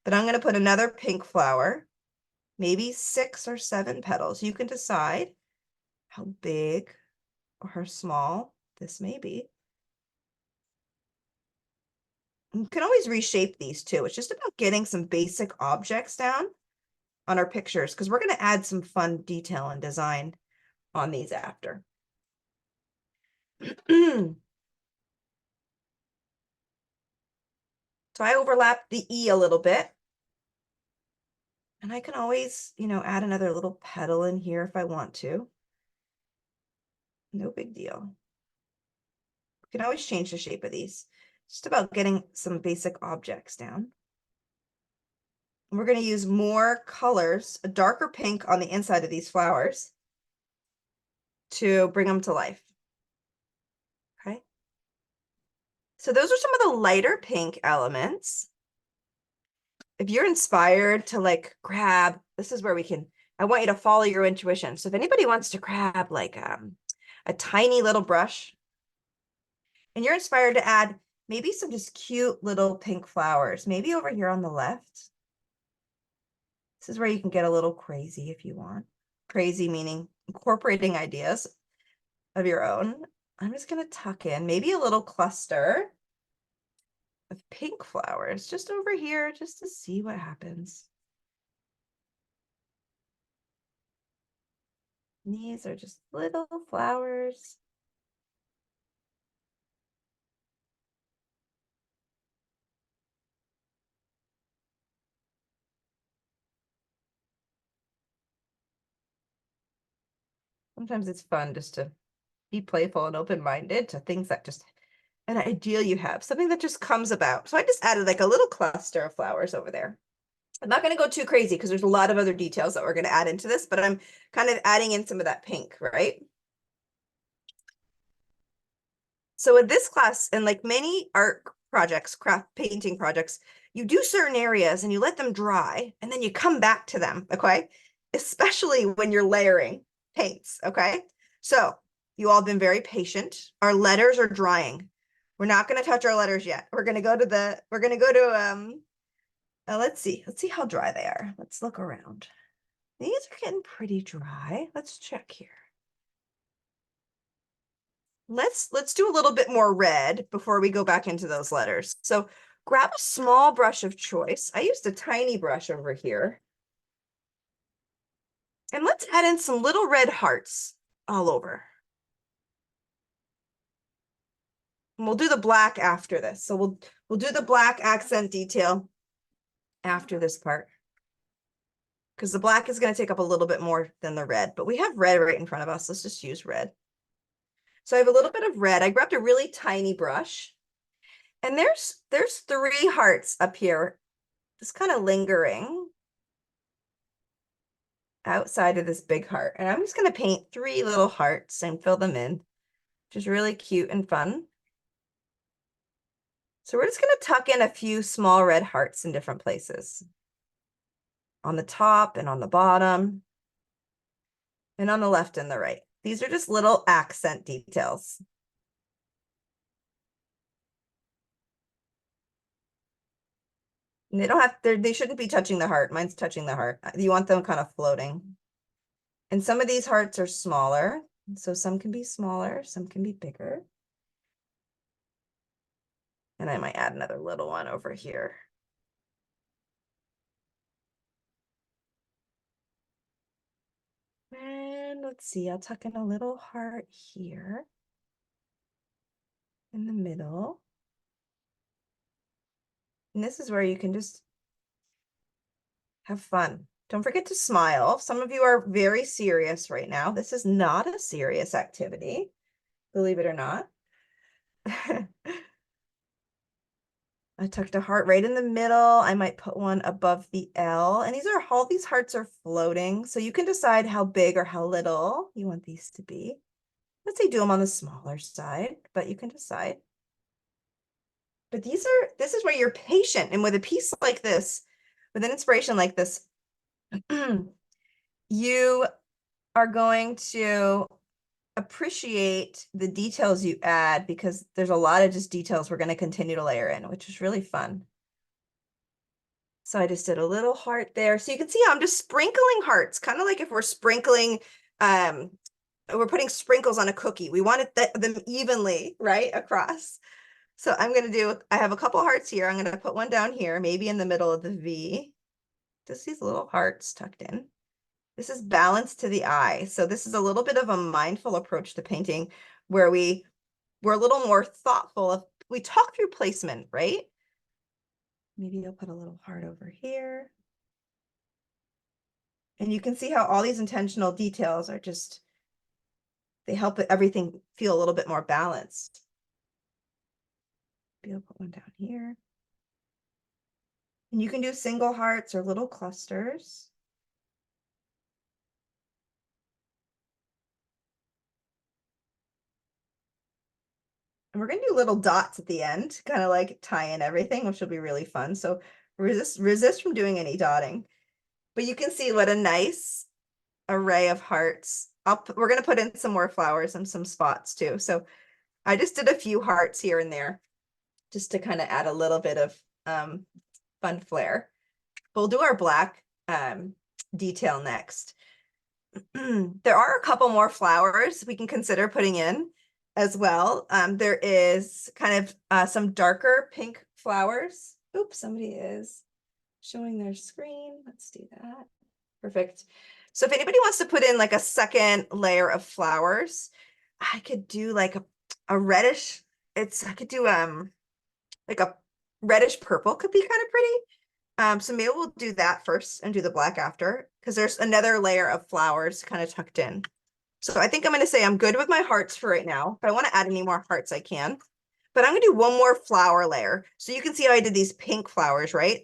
Speaker 3: But I'm going to put another pink flower, maybe 6 or 7 petals. You can decide how big or how small this may be. You can always reshape these too. It's just about getting some basic objects down on our pictures because we're going to add some fun detail and design on these after. So I overlap the E a little bit. And I can always, add another little petal in here if I want to. No big deal. You can always change the shape of these. Just about getting some basic objects down. And we're going to use more colors, a darker pink on the inside of these flowers to bring them to life. Okay. So those are some of the lighter pink elements. if you're inspired to like grab, this is where I want you to follow your intuition. So if anybody wants to grab like a tiny little brush and you're inspired to add maybe some just cute little pink flowers, maybe over here on the left. This is where you can get a little crazy if you want. Crazy meaning incorporating ideas of your own. I'm just going to tuck in maybe a little cluster of pink flowers just over here, just to see what happens. These are just little flowers. Sometimes it's fun just to be playful and open-minded to things that just an ideal you have, something that just comes about. So I just added like a little cluster of flowers over there. I'm not going to go too crazy because there's a lot of other details that we're going to add into this, but I'm kind of adding in some of that pink, right? So in this class, and like many art projects, craft painting projects, you do certain areas and you let them dry and then you come back to them, okay? Especially when you're layering paints, okay? So you all have been very patient. Our letters are drying. We're not going to touch our letters yet. We're going to go to let's see how dry they are. Let's look around. These are getting pretty dry. Let's check here. Let's do a little bit more red before we go back into those letters. So grab a small brush of choice. I used a tiny brush over here. And let's add in some little red hearts all over. And we'll do the black after this. So we'll do the black accent detail after this part. Because the black is going to take up a little bit more than the red, but we have red right in front of us. Let's just use red. So I have a little bit of red. I grabbed a really tiny brush. And there's 3 hearts up here, just kind of lingering outside of this big heart. And I'm just going to paint 3 little hearts and fill them in, which is really cute and fun. So we're just going to tuck in a few small red hearts in different places. On the top and on the bottom. And on the left and the right. These are just little accent details. And they shouldn't be touching the heart. Mine's touching the heart. You want them kind of floating. And some of these hearts are smaller. So some can be smaller, some can be bigger. And I might add another little one over here. And let's see, I'll tuck in a little heart here in the middle. And this is where you can just have fun. Don't forget to smile. Some of you are very serious right now. This is not a serious activity, believe it or not. I tucked a heart right in the middle. I might put one above the L. And all these hearts are floating. So you can decide how big or how little you want these to be. Let's say do them on the smaller side, but you can decide. But this is where you're patient. And with a piece like this, with an inspiration like this, you are going to appreciate the details you add because there's a lot of just details we're going to continue to layer in, which is really fun. So I just did a little heart there. So you can see how I'm just sprinkling hearts, kind of like if we're sprinkling, we're putting sprinkles on a cookie. We want them evenly, right, across. So I have a couple hearts here. I'm going to put one down here, maybe in the middle of the V. Just these little hearts tucked in. This is balance to the eye. So this is a little bit of a mindful approach to painting where we're a little more thoughtful. We talk through placement, right? Maybe I'll put a little heart over here. And you can see how all these intentional details are they help everything feel a little bit more balanced. Maybe I'll put one down here. And you can do single hearts or little clusters. And we're going to do little dots at the end, kind of like tie in everything, which will be really fun. So resist from doing any dotting. But you can see what a nice array of hearts. We're gonna put in some more flowers and some spots too. So I just did a few hearts here and there just to kind of add a little bit of fun flair. We'll do our black detail next. There are a couple more flowers we can consider putting in as well. There is kind of some darker pink flowers. Oops, somebody is showing their screen. Let's do that. Perfect. So if anybody wants to put in like a second layer of flowers, I could do like a reddish, I could do like a reddish purple could be kind of pretty. So maybe we'll do that first and do the black after, because there's another layer of flowers kind of tucked in. So I think I'm going to say I'm good with my hearts for right now. If I want to add any more hearts, I can. But I'm going to do one more flower layer. So you can see how I did these pink flowers, right?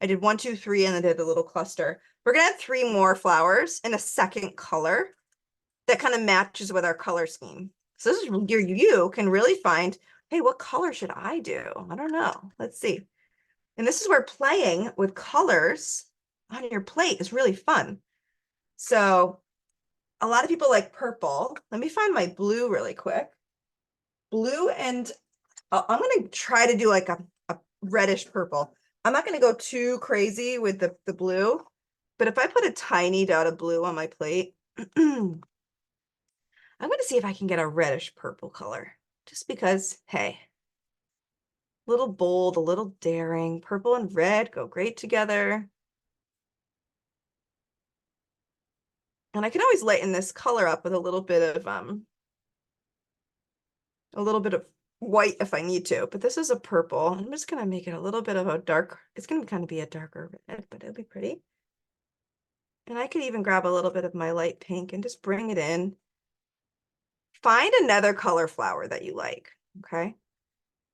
Speaker 3: I did 1, 2, 3, and then did a little cluster. We're going to add 3 more flowers in a second color that kind of matches with our color scheme. So this is where you can really find, hey, what color should I do? I don't know. Let's see. And this is where playing with colors on your plate is really fun. So a lot of people like purple. Let me find my blue really quick. Blue, and I'm going to try to do like a reddish purple. I'm not going to go too crazy with the blue, but if I put a tiny dot of blue on my plate, I'm going to see if I can get a reddish purple color, just because, hey, a little bold, a little daring. Purple and red go great together. And I can always lighten this color up with a little bit of white if I need to, but this is a purple. I'm just gonna make it a little bit of a dark, it's gonna kind of be a darker red, but it'll be pretty. And I could even grab a little bit of my light pink and just bring it in. Find another color flower that you like, okay?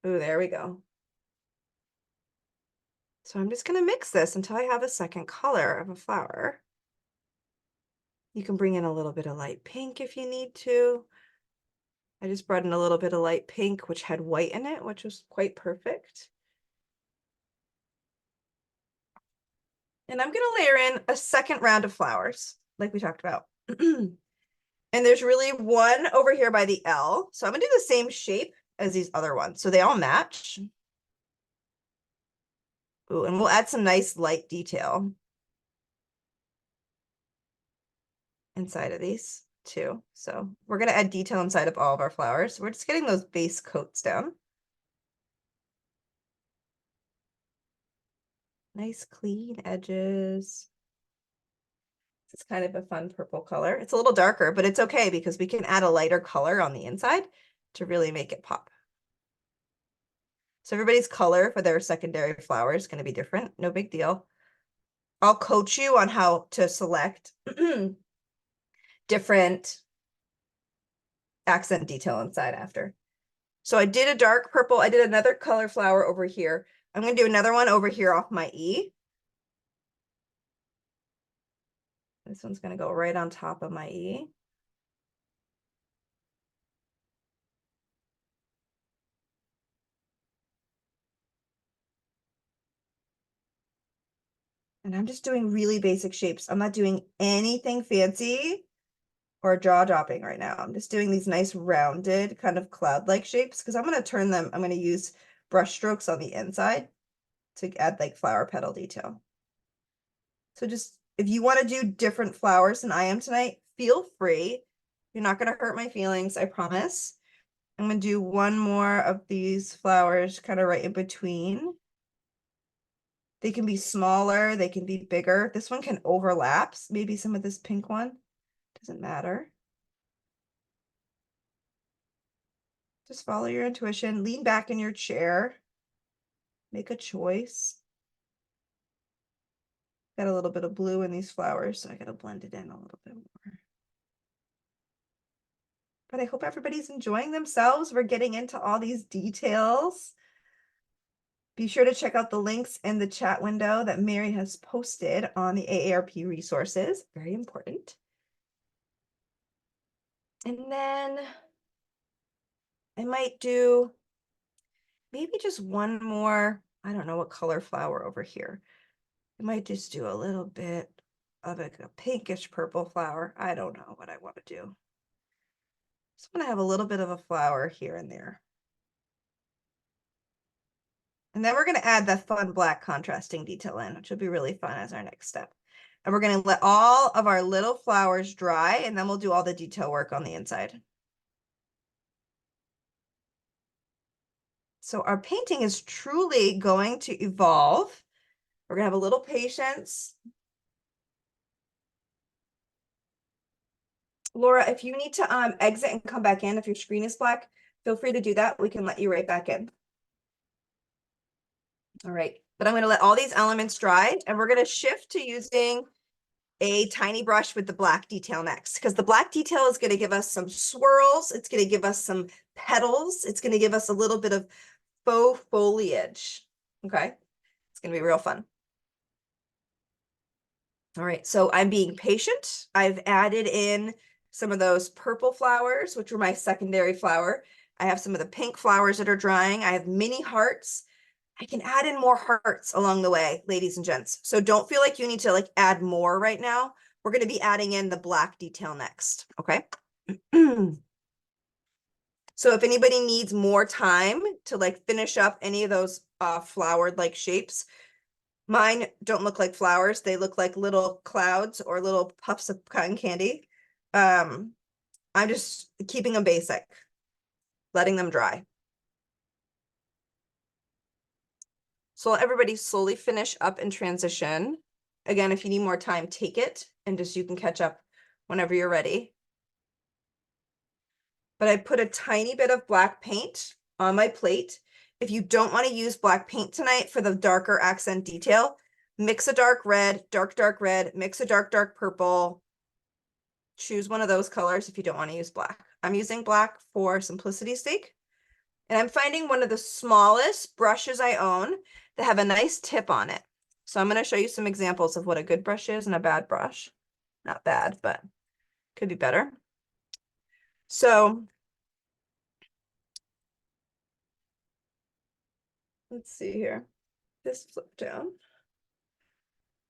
Speaker 3: Ooh, there we go. So I'm just gonna mix this until I have a second color of a flower. You can bring in a little bit of light pink if you need to. I just brought in a little bit of light pink, which had white in it, which was quite perfect. And I'm gonna layer in a second round of flowers, like we talked about. And there's really one over here by the L. So I'm gonna do the same shape as these other ones, so they all match. Ooh, and we'll add some nice light detail inside of these too. So we're gonna add detail inside of all of our flowers. We're just getting those base coats down. Nice clean edges. It's kind of a fun purple color. It's a little darker, but it's okay because we can add a lighter color on the inside to really make it pop. So everybody's color for their secondary flower is going to be different. No big deal. I'll coach you on how to select different accent detail inside after. So I did a dark purple. I did another color flower over here. I'm going to do another one over here off my E. This one's going to go right on top of my E. And I'm just doing really basic shapes. I'm not doing anything fancy or jaw dropping right now. I'm just doing these nice rounded kind of cloud-like shapes because I'm going to turn them, I'm going to use brush strokes on the inside to add like flower petal detail. So just, if you want to do different flowers than I am tonight, feel free. You're not going to hurt my feelings, I promise. I'm going to do one more of these flowers kind of right in between. They can be smaller, they can be bigger. This one can overlap, maybe some of this pink one, doesn't matter. Just follow your intuition, lean back in your chair, make a choice. Got a little bit of blue in these flowers, so I gotta blend it in a little bit more. But I hope everybody's enjoying themselves. We're getting into all these details. Be sure to check out the links in the chat window that Mary has posted on the AARP resources. Very important. And then I might do maybe just one more I don't know what color flower over here. I might just do a little bit of a pinkish purple flower. I don't know what I want to do. Just want to have a little bit of a flower here and there. And then we're going to add the fun black contrasting detail in, which will be really fun as our next step. And we're going to let all of our little flowers dry, and then we'll do all the detail work on the inside. So our painting is truly going to evolve. We're going to have a little patience. Laura, if you need to exit and come back in, if your screen is black, feel free to do that. We can let you right back in. All right, but I'm going to let all these elements dry, and we're going to shift to using a tiny brush with the black detail next, because the black detail is going to give us some swirls. It's going to give us some petals. It's going to give us a little bit of faux foliage. Okay, it's going to be real fun. All right, so I'm being patient. I've added in some of those purple flowers, which were my secondary flower. I have some of the pink flowers that are drying. I have mini hearts. I can add in more hearts along the way, ladies and gents. So don't feel like you need to like add more right now. We're going to be adding in the black detail next, okay? So if anybody needs more time to like finish up any of those flowered like shapes, mine don't look like flowers. They look like little clouds or little puffs of cotton candy. I'm just keeping them basic, letting them dry. So let everybody slowly finish up and transition. Again, if you need more time, take it, and just you can catch up whenever you're ready. But I put a tiny bit of black paint on my plate. If you don't want to use black paint tonight for the darker accent detail, mix a dark red, dark red, mix a dark purple. Choose one of those colors if you don't want to use black. I'm using black for simplicity's sake. And I'm finding one of the smallest brushes I own that have a nice tip on it. So I'm going to show you some examples of what a good brush is and a bad brush. Not bad, but could be better. So let's see here. This flip down.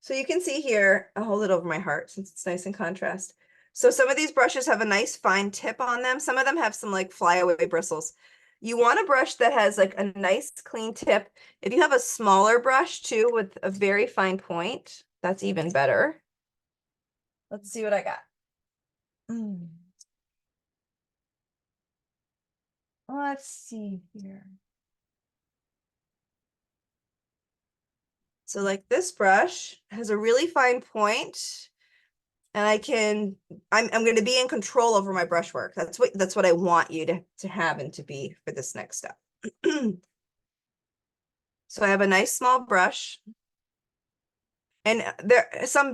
Speaker 3: So you can see here, I'll hold it over my heart since it's nice in contrast. So some of these brushes have a nice fine tip on them. Some of them have some like flyaway bristles. You want a brush that has like a nice clean tip. If you have a smaller brush too with a very fine point, that's even better. Let's see what I got. Let's see here. So like this brush has a really fine point, and I'm going to be in control over my brushwork. That's what I want you to have and to be for this next step. So I have a nice small brush, and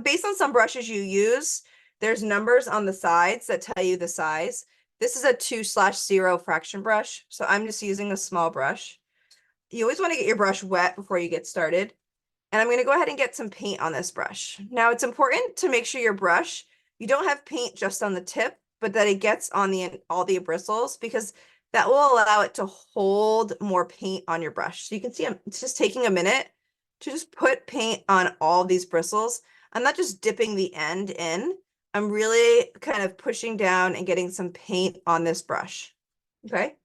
Speaker 3: based on some brushes you use, there's numbers on the sides that tell you the size. This is a 2/0 fraction brush, so I'm just using a small brush. You always want to get your brush wet before you get started. And I'm going to go ahead and get some paint on this brush. Now it's important to make sure your brush, you don't have paint just on the tip, but that it gets on all the bristles, because that will allow it to hold more paint on your brush. So you can see it's just taking a minute to just put paint on all these bristles. I'm not just dipping the end in. I'm really kind of pushing down and getting some paint on this brush. Okay.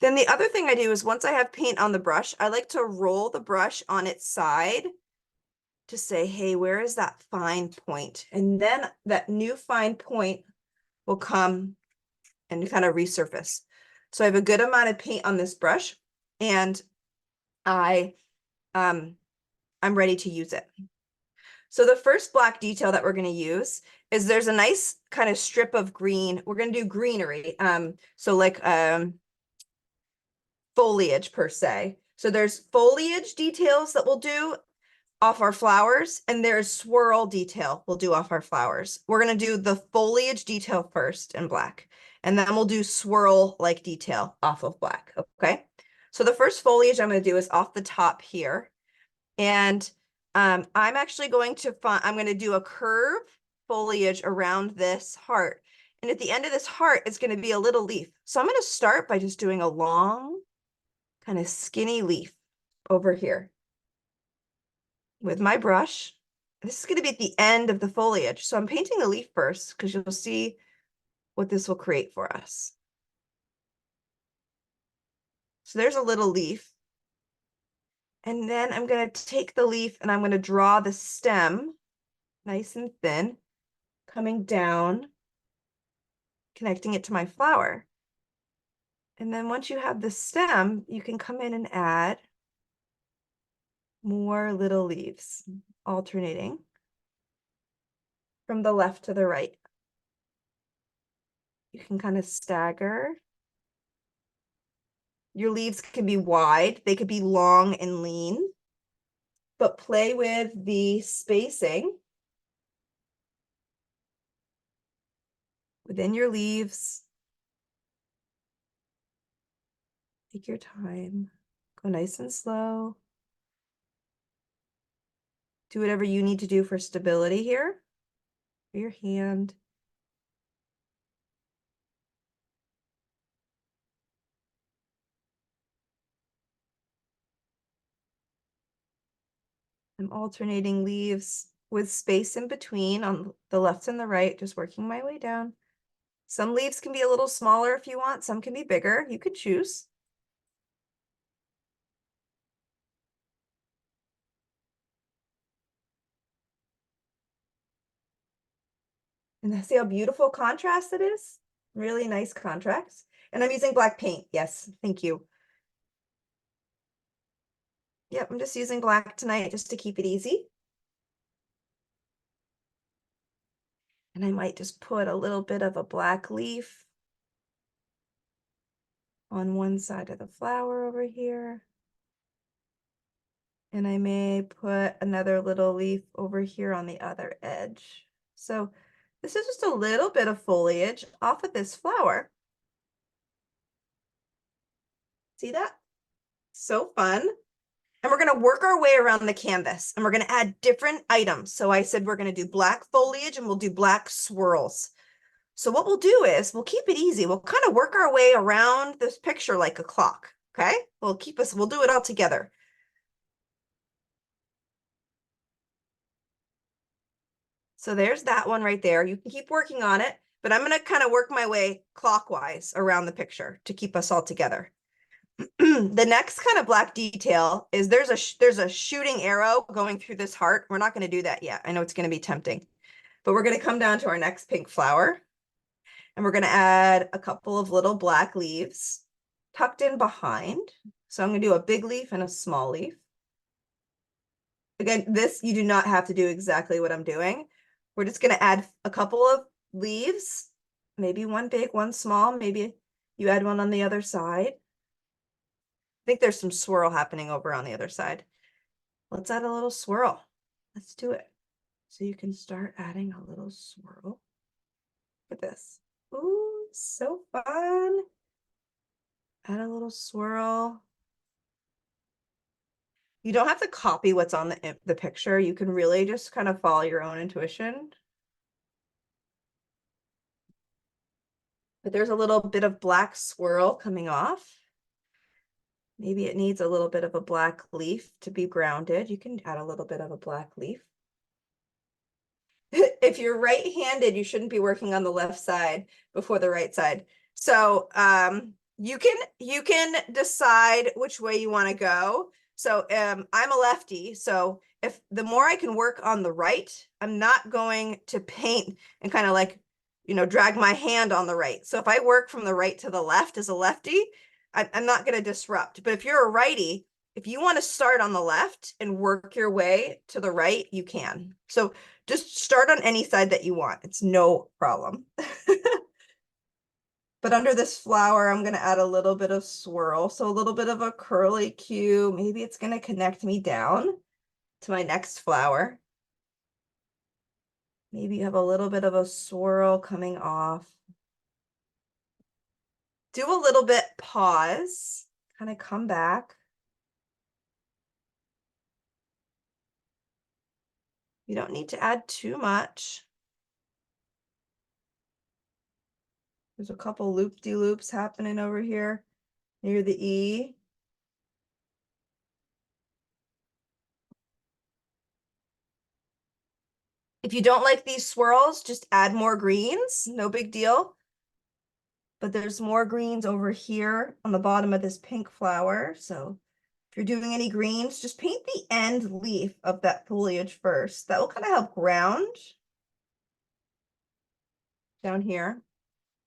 Speaker 3: Then the other thing I do is once I have paint on the brush, I like to roll the brush on its side to say, hey, where is that fine point? And then that new fine point will come and kind of resurface. So I have a good amount of paint on this brush, and I'm ready to use it. So the first black detail that we're going to use is there's a nice kind of strip of green. We're going to do greenery. So like foliage per se. So there's foliage details that we'll do off our flowers, and there's swirl detail we'll do off our flowers. We're going to do the foliage detail first in black, and then we'll do swirl like detail off of black. Okay. So the first foliage I'm going to do is off the top here. And I'm actually going to I'm going to do a curve foliage around this heart. And at the end of this heart, it's going to be a little leaf. So I'm going to start by just doing a long kind of skinny leaf over here. with my brush. This is going to be at the end of the foliage. So I'm painting the leaf first because you'll see what this will create for us. So there's a little leaf. And then I'm going to take the leaf and I'm going to draw the stem nice and thin, coming down, connecting it to my flower. And then once you have the stem, you can come in and add more little leaves, alternating from the left to the right. You can kind of stagger. Your leaves can be wide, they could be long and lean, but play with the spacing within your leaves. Take your time, go nice and slow. Do whatever you need to do for stability here, for your hand. I'm alternating leaves with space in between on the left and the right, just working my way down. Some leaves can be a little smaller if you want, some can be bigger, you could choose. And see how beautiful contrast it is? Really nice contrast. And I'm using black paint. Yes, thank you. Yep, I'm just using black tonight just to keep it easy. And I might just put a little bit of a black leaf on one side of the flower over here. And I may put another little leaf over here on the other edge. So this is just a little bit of foliage off of this flower. See that? So fun. And we're going to work our way around the canvas and we're going to add different items. So I said we're going to do black foliage and we'll do black swirls. So what we'll do is we'll keep it easy. We'll kind of work our way around this picture like a clock. Okay. We'll do it all together. So there's that one right there. You can keep working on it, but I'm going to kind of work my way clockwise around the picture to keep us all together. The next kind of black detail is there's a shooting arrow going through this heart. We're not going to do that yet. I know it's going to be tempting, but we're going to come down to our next pink flower and we're going to add a couple of little black leaves tucked in behind. So I'm going to do a big leaf and a small leaf. Again, this, you do not have to do exactly what I'm doing. We're just going to add a couple of leaves, maybe one big, one small, maybe you add one on the other side. I think there's some swirl happening over on the other side. Let's add a little swirl. Let's do it. So you can start adding a little swirl. Look at this. Ooh, so fun. Add a little swirl. You don't have to copy what's on the picture. You can really just kind of follow your own intuition. But there's a little bit of black swirl coming off. Maybe it needs a little bit of a black leaf to be grounded. You can add a little bit of a black leaf. If you're right-handed, you shouldn't be working on the left side before the right side. So you can decide which way you want to go. So I'm a lefty, so if the more I can work on the right, I'm not going to paint and kind of like, you know, drag my hand on the right. So if I work from the right to the left as a lefty, I'm not going to disrupt. But if you're a righty, if you want to start on the left and work your way to the right, you can. So just start on any side that you want. It's no problem. But under this flower, I'm going to add a little bit of swirl. So a little bit of a curly Q. Maybe it's going to connect me down to my next flower. Maybe you have a little bit of a swirl coming off. Do a little bit, pause, kind of come back. You don't need to add too much. There's a couple loop-de-loops happening over here near the E. If you don't like these swirls, just add more greens, no big deal. But there's more greens over here on the bottom of this pink flower. So if you're doing any greens, just paint the end leaf of that foliage first. That will kind of help ground down here.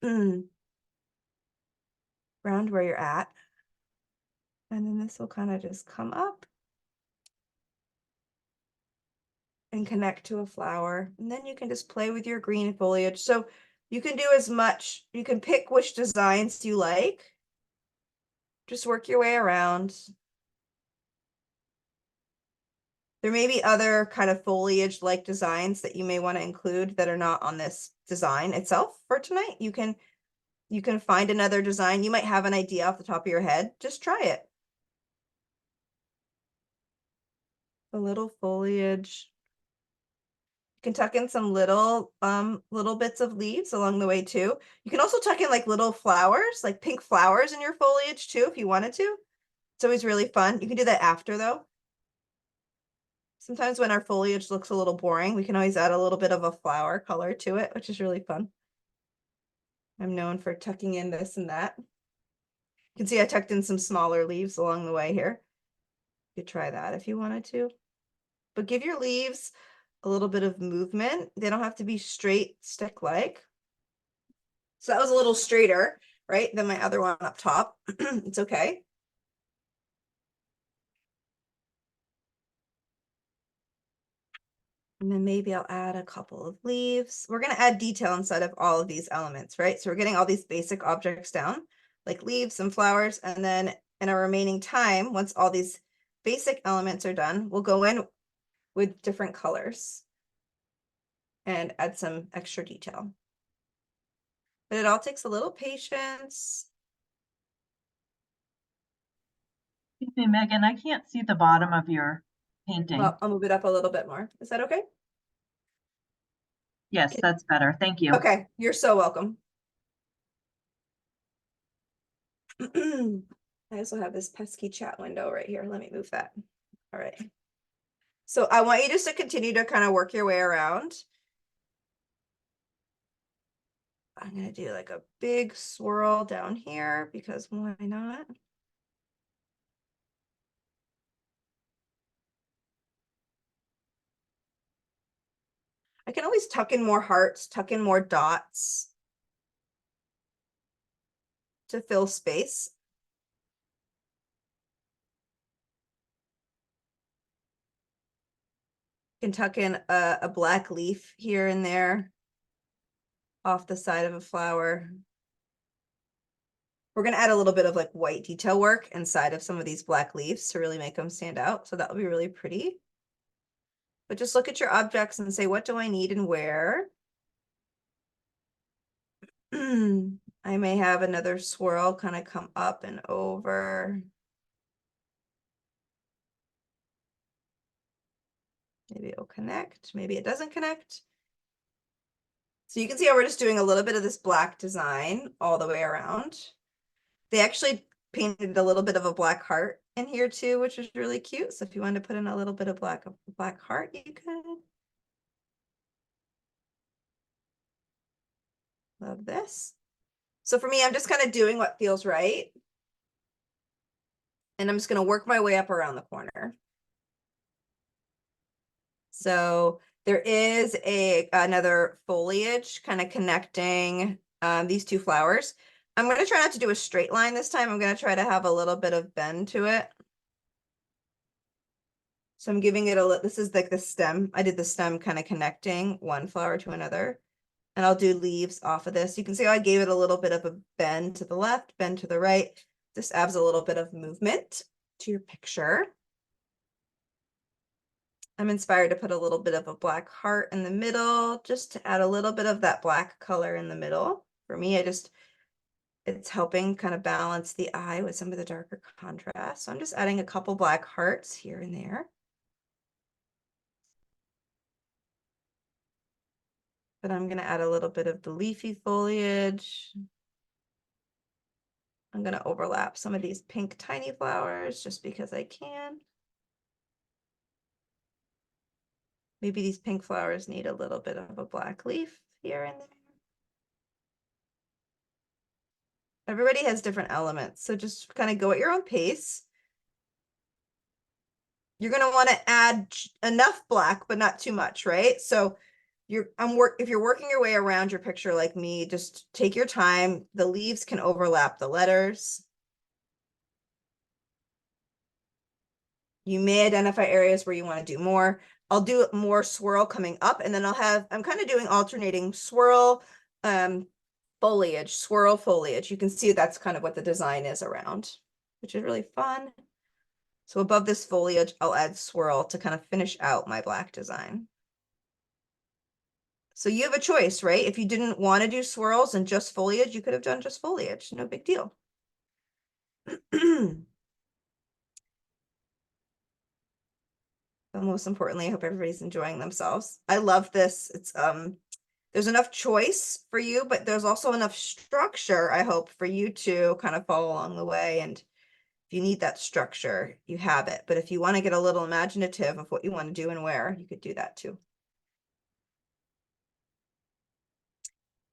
Speaker 3: Ground where you're at. And then this will kind of just come up and connect to a flower. And then you can just play with your green foliage. So you can do as much, you can pick which designs you like. Just work your way around. There may be other kind of foliage like designs that you may want to include that are not on this design itself for tonight. You can find another design. You might have an idea off the top of your head. Just try it. A little foliage. You can tuck in some little bits of leaves along the way too. You can also tuck in like little flowers, like pink flowers in your foliage too, if you wanted to. It's always really fun. You can do that after though. Sometimes when our foliage looks a little boring, we can always add a little bit of a flower color to it, which is really fun. I'm known for tucking in this and that. You can see I tucked in some smaller leaves along the way here. You could try that if you wanted to. But give your leaves a little bit of movement. They don't have to be straight stick-like. So that was a little straighter, right, than my other one up top. It's okay. And then maybe I'll add a couple of leaves. We're going to add detail inside of all of these elements, right? So we're getting all these basic objects down, like leaves and flowers. And then in our remaining time, once all these basic elements are done, we'll go in with different colors and add some extra detail. But it all takes a little patience.
Speaker 4: Excuse me, Megan, I can't see the bottom of your painting.
Speaker 3: Well, I'll move it up a little bit more. Is that okay?
Speaker 4: Yes, that's better. Thank you.
Speaker 3: Okay, you're so welcome. I also have this pesky chat window right here. Let me move that. All right. So I want you just to continue to kind of work your way around. I'm going to do like a big swirl down here because why not? I can always tuck in more hearts, tuck in more dots to fill space. You can tuck in a black leaf here and there off the side of a flower. We're going to add a little bit of like white detail work inside of some of these black leaves to really make them stand out. So that will be really pretty. But just look at your objects and say, what do I need and where? I may have another swirl kind of come up and over. Maybe it'll connect. Maybe it doesn't connect. So you can see how we're just doing a little bit of this black design all the way around. They actually painted a little bit of a black heart in here too, which is really cute. So if you wanted to put in a little bit of black heart, you could. Love this. So for me, I'm just kind of doing what feels right. And I'm just going to work my way up around the corner. So there is another foliage kind of connecting these two flowers. I'm going to try not to do a straight line this time. I'm going to try to have a little bit of bend to it. So I'm giving it this is like the stem. I did the stem kind of connecting one flower to another. And I'll do leaves off of this. You can see how I gave it a little bit of a bend to the left, bend to the right. This adds a little bit of movement to your picture. I'm inspired to put a little bit of a black heart in the middle, just to add a little bit of that black color in the middle. For me, it's helping kind of balance the eye with some of the darker contrast. So I'm just adding a couple black hearts here and there. But I'm going to add a little bit of the leafy foliage. I'm going to overlap some of these pink tiny flowers just because I can. Maybe these pink flowers need a little bit of a black leaf here and there. Everybody has different elements, so just kind of go at your own pace. You're going to want to add enough black, but not too much, right? So if you're working your way around your picture like me, just take your time. The leaves can overlap the letters. You may identify areas where you want to do more. I'll do more swirl coming up, and then I'm kind of doing alternating swirl, foliage, swirl foliage. You can see that's kind of what the design is around, which is really fun. So above this foliage, I'll add swirl to kind of finish out my black design. So you have a choice, right? If you didn't want to do swirls and just foliage, you could have done just foliage. No big deal. But most importantly, I hope everybody's enjoying themselves. I love this. It's there's enough choice for you, but there's also enough structure, I hope, for you to kind of follow along the way. And if you need that structure, you have it. But if you want to get a little imaginative of what you want to do and where, you could do that too.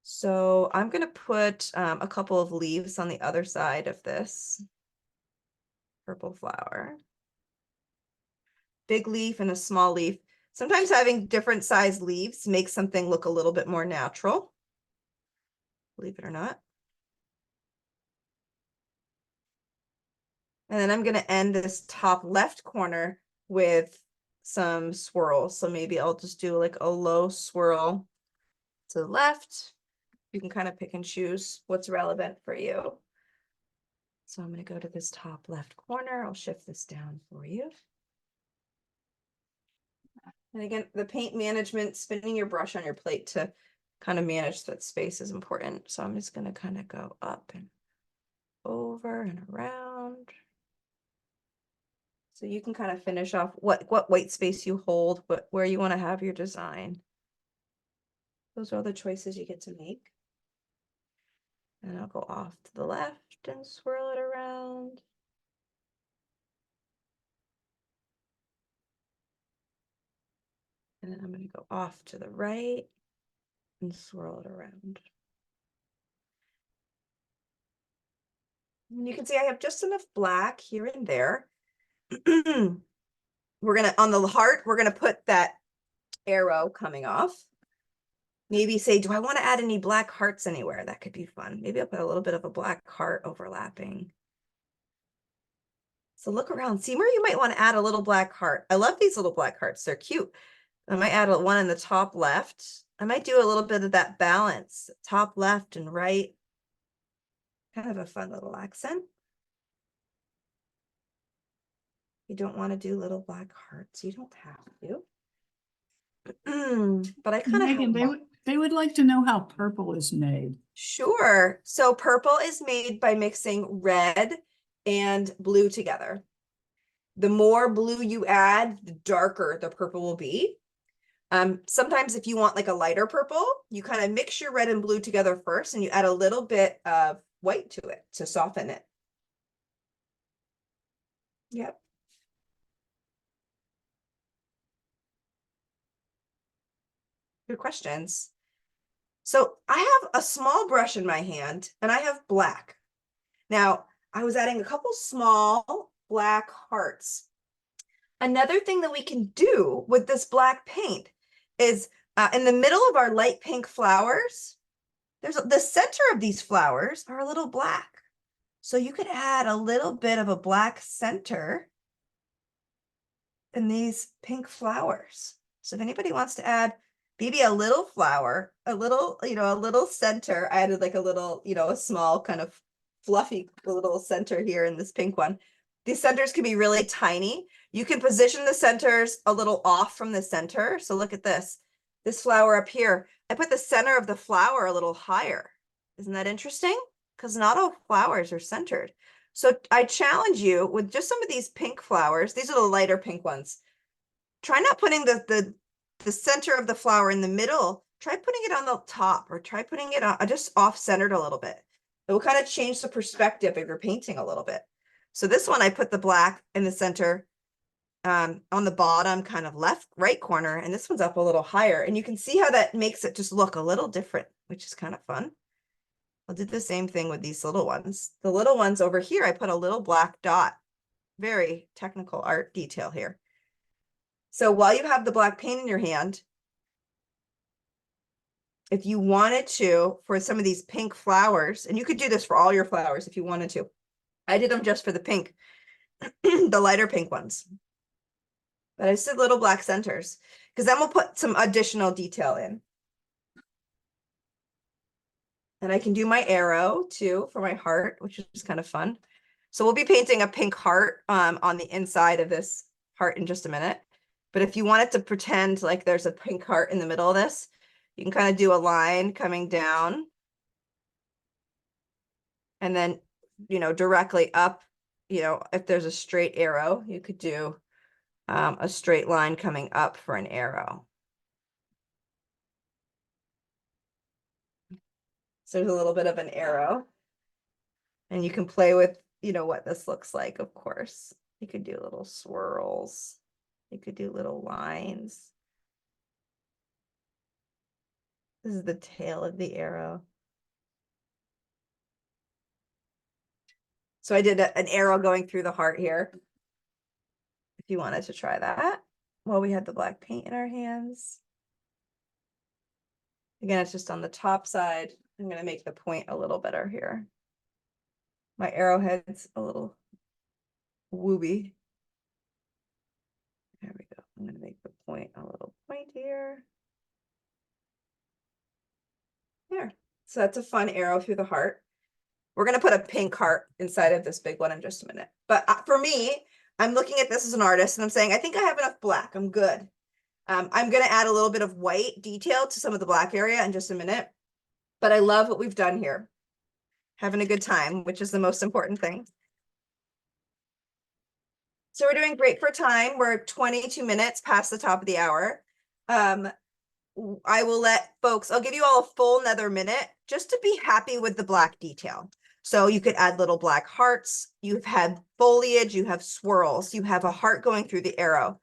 Speaker 3: So I'm going to put a couple of leaves on the other side of this purple flower. Big leaf and a small leaf. Sometimes having different size leaves makes something look a little bit more natural, believe it or not. And then I'm going to end this top left corner with some swirls. So maybe I'll just do like a low swirl to the left. You can kind of pick and choose what's relevant for you. So I'm going to go to this top left corner. I'll shift this down for you. And again, the paint management, spinning your brush on your plate to kind of manage that space is important. So I'm just going to kind of go up and over and around. So you can kind of finish off what white space you hold, where you want to have your design. Those are all the choices you get to make. And I'll go off to the left and swirl it around. And then I'm going to go off to the right and swirl it around. And you can see I have just enough black here and there. We're going to, on the heart, we're going to put that arrow coming off. Maybe say, do I want to add any black hearts anywhere? That could be fun. Maybe I'll put a little bit of a black heart overlapping. So look around, see where you might want to add a little black heart. I love these little black hearts. They're cute. I might add one in the top left. I might do a little bit of that balance, top left and right. Kind of a fun little accent. You don't want to do little black hearts. You don't have to. But I kind of
Speaker 1: Megan, they would like to know how purple is made.
Speaker 3: Sure. So purple is made by mixing red and blue together. The more blue you add, the darker the purple will be. Sometimes if you want like a lighter purple, you kind of mix your red and blue together first and you add a little bit of white to it to soften it. Yep. Good questions. So I have a small brush in my hand and I have black. Now, I was adding a couple small black hearts. Another thing that we can do with this black paint is in the middle of our light pink flowers, there's the center of these flowers are a little black. So you could add a little bit of a black center in these pink flowers. So if anybody wants to add maybe a little flower, a little, a little center, I added like a little, a small kind of fluffy little center here in this pink one. These centers can be really tiny. You can position the centers a little off from the center. So look at this flower up here. I put the center of the flower a little higher. Isn't that interesting? Because not all flowers are centered. So I challenge you with just some of these pink flowers. These are the lighter pink ones. Try not putting the center of the flower in the middle. Try putting it on the top or try putting it on, just off-centered a little bit. It will kind of change the perspective of your painting a little bit. So this one, I put the black in the center. on the bottom kind of right corner, and this one's up a little higher, and you can see how that makes it just look a little different, which is kind of fun. I'll do the same thing with these little ones. The little ones over here, I put a little black dot. Very technical art detail here. So while you have the black paint in your hand, if you wanted to, for some of these pink flowers, and you could do this for all your flowers if you wanted to. I did them just for the pink, the lighter pink ones. But I just did little black centers, because then we'll put some additional detail in. And I can do my arrow too for my heart, which is kind of fun. So we'll be painting a pink heart on the inside of this heart in just a minute. But if you wanted to pretend like there's a pink heart in the middle of this, you can kind of do a line coming down. And then, you know, directly up, you know, if there's a straight arrow, you could do a straight line coming up for an arrow. So there's a little bit of an arrow. And you can play with, you know, what this looks like, of course. You could do little swirls. You could do little lines. This is the tail of the arrow. So I did an arrow going through the heart here. If you wanted to try that while we had the black paint in our hands. Again, it's just on the top side. I'm going to make the point a little better here. My arrowhead's a little wooby. There we go. I'm going to make the point a little pointier. There. So that's a fun arrow through the heart. We're going to put a pink heart inside of this big one in just a minute. But for me, I'm looking at this as an artist and I'm saying, I think I have enough black. I'm good. I'm going to add a little bit of white detail to some of the black area in just a minute. But I love what we've done here. Having a good time, which is the most important thing. So we're doing great for time. We're 22 minutes past the top of the hour. I will let folks, I'll give you all a full another minute just to be happy with the black detail. So you could add little black hearts. You've had foliage, you have swirls, you have a heart going through the arrow.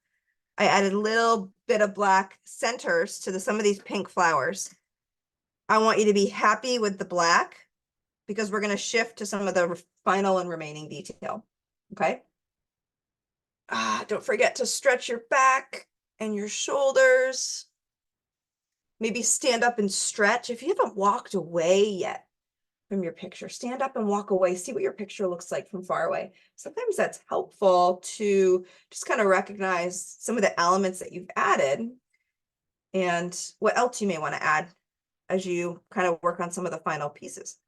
Speaker 3: I added a little bit of black centers to some of these pink flowers. I want you to be happy with the black because we're going to shift to some of the final and remaining detail. Okay. Don't forget to stretch your back and your shoulders. Maybe stand up and stretch. If you haven't walked away yet from your picture, stand up and walk away. See what your picture looks like from far away. Sometimes that's helpful to just kind of recognize some of the elements that you've added and what else you may want to add as you kind of work on some of the final pieces.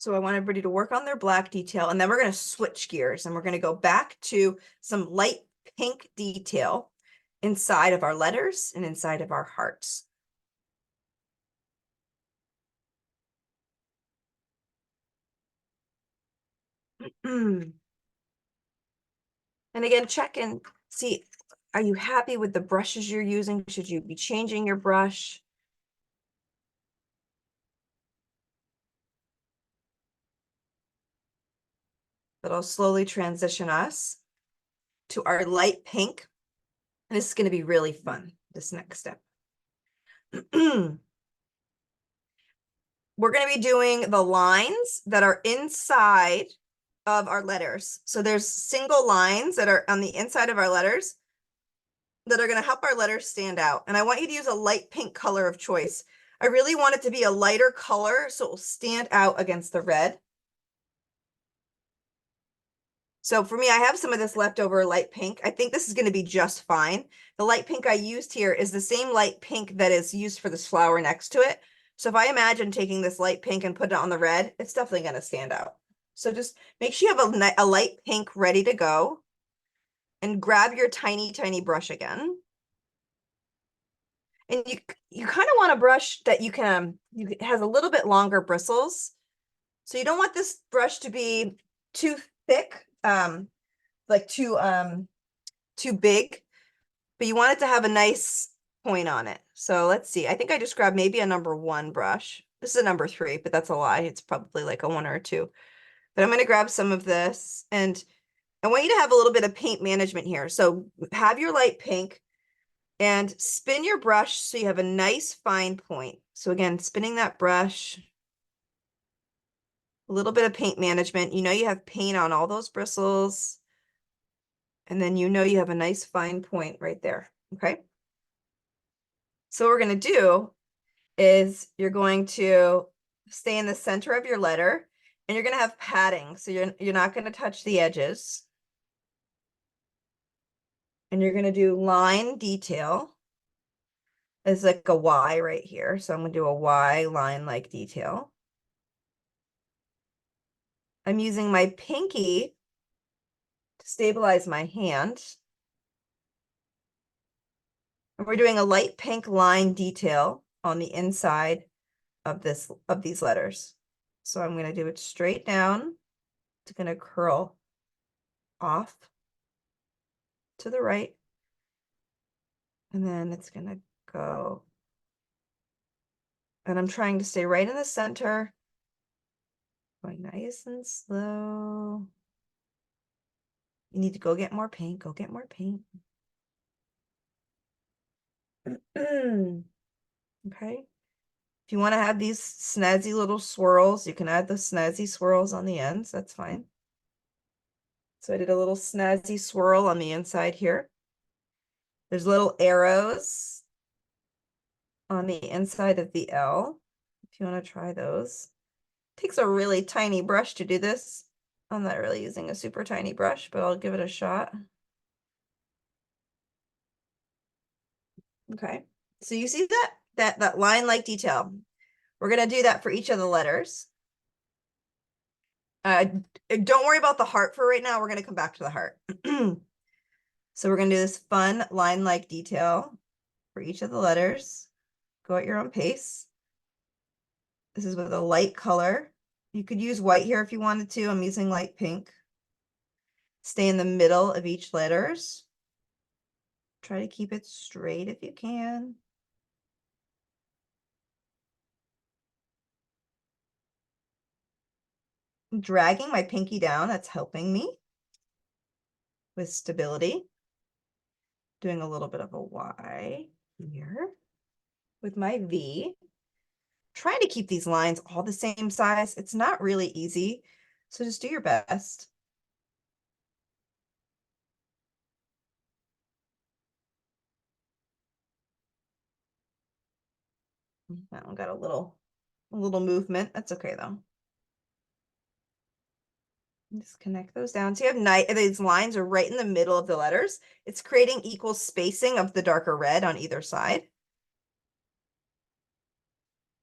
Speaker 3: So I want everybody to work on their black detail, and then we're going to switch gears and we're going to go back to some light pink detail inside of our letters and inside of our hearts. And again, check and see, are you happy with the brushes you're using? Should you be changing your brush? But I'll slowly transition us to our light pink. And this is going to be really fun, this next step. We're going to be doing the lines that are inside of our letters. So there's single lines that are on the inside of our letters that are going to help our letters stand out. And I want you to use a light pink color of choice. I really want it to be a lighter color so it will stand out against the red. So for me, I have some of this leftover light pink. I think this is going to be just fine. The light pink I used here is the same light pink that is used for this flower next to it. So if I imagine taking this light pink and put it on the red, it's definitely going to stand out. So just make sure you have a light pink ready to go and grab your tiny, tiny brush again. And you kind of want a brush that you can, has a little bit longer bristles. So you don't want this brush to be too thick, like too big, but you want it to have a nice point on it. So let's see. I think I just grabbed maybe a number 1 brush. This is a number 3, but that's a lie. It's probably like a 1 or a 2. But I'm going to grab some of this, and I want you to have a little bit of paint management here. So have your light pink and spin your brush so you have a nice fine point. So again, spinning that brush, a little bit of paint management. You know you have paint on all those bristles, and then you know you have a nice fine point right there, okay? So what we're going to do is you're going to stay in the center of your letter, and you're going to have padding. So you're not going to touch the edges. And you're going to do line detail as like a Y right here. So I'm going to do a Y line like detail. I'm using my pinky to stabilize my hand. And we're doing a light pink line detail on the inside of these letters. So I'm going to do it straight down. It's going to curl off to the right. And then it's going to go. And I'm trying to stay right in the center. Going nice and slow. You need to go get more paint. Go get more paint. Okay. If you want to have these snazzy little swirls, you can add the snazzy swirls on the ends. That's fine. So I did a little snazzy swirl on the inside here. There's little arrows on the inside of the L, if you want to try those. It takes a really tiny brush to do this. I'm not really using a super tiny brush, but I'll give it a shot. Okay, so you see that line-like detail. We're gonna do that for each of the letters. Don't worry about the heart for right now. We're gonna come back to the heart. So we're gonna do this fun line-like detail for each of the letters. Go at your own pace. This is with a light color. You could use white here if you wanted to. I'm using light pink. Stay in the middle of each letters. Try to keep it straight if you can. I'm dragging my pinky down. That's helping me with stability. Doing a little bit of a Y here with my V. Trying to keep these lines all the same size. It's not really easy, so just do your best. That one got a little movement. That's okay though. Just connect those down. So you have these lines are right in the middle of the letters. It's creating equal spacing of the darker red on either side.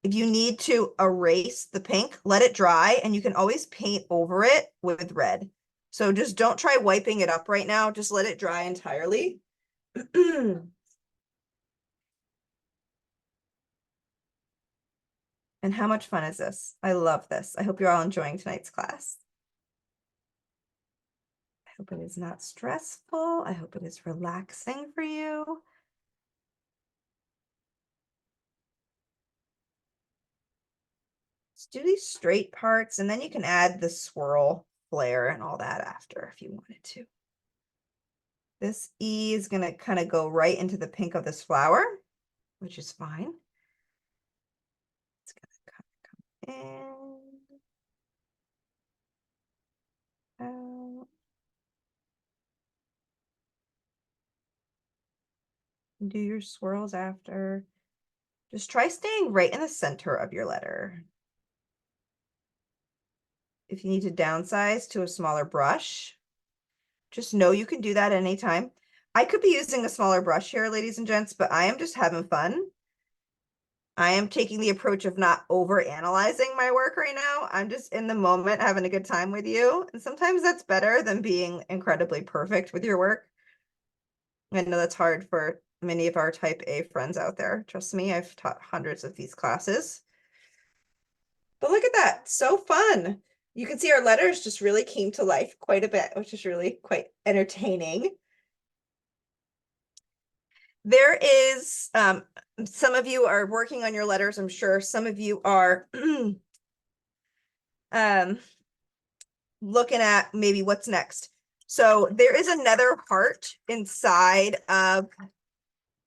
Speaker 3: If you need to erase the pink, let it dry, and you can always paint over it with red. So just don't try wiping it up right now. Just let it dry entirely. And how much fun is this? I love this. I hope you're all enjoying tonight's class. I hope it is not stressful. I hope it is relaxing for you. Let's do these straight parts, and then you can add the swirl flare and all that after if you wanted to. This E is going to kind of go right into the pink of this flower, which is fine. It's going to come in. Out. Do your swirls after. Just try staying right in the center of your letter. If you need to downsize to a smaller brush, just know you can do that anytime. I could be using a smaller brush here, ladies and gents, but I am just having fun. I am taking the approach of not over analyzing my work right now. I'm just in the moment having a good time with you. And sometimes that's better than being incredibly perfect with your work. I know that's hard for many of our type A friends out there. Trust me, I've taught hundreds of these classes. But look at that, so fun. You can see our letters just really came to life quite a bit, which is really quite entertaining. there is, some of you are working on your letters, I'm sure. Some of you are looking at maybe what's next. So there is another heart inside of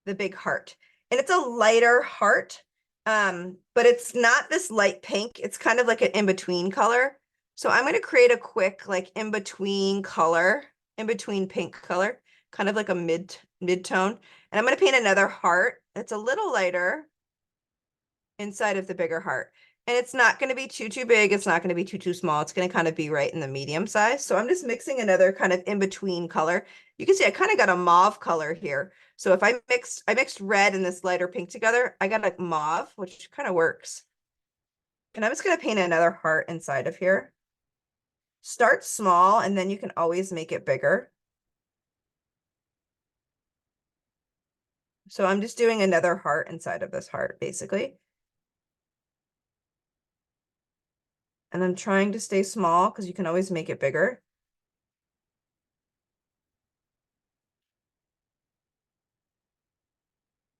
Speaker 3: the big heart, and it's a lighter heart, but it's not this light pink. It's kind of like an in-between color. So I'm going to create a quick like in-between color, in-between pink color, kind of like a mid-tone. And I'm going to paint another heart that's a little lighter inside of the bigger heart. And it's not going to be too big. It's not going to be too small. It's going to kind of be right in the medium size. So I'm just mixing another kind of in-between color. You can see I kind of got a mauve color here. So if I mixed red and this lighter pink together, I got a mauve, which kind of works. And I'm just going to paint another heart inside of here. Start small, and then you can always make it bigger. So I'm just doing another heart inside of this heart, basically. And I'm trying to stay small because you can always make it bigger.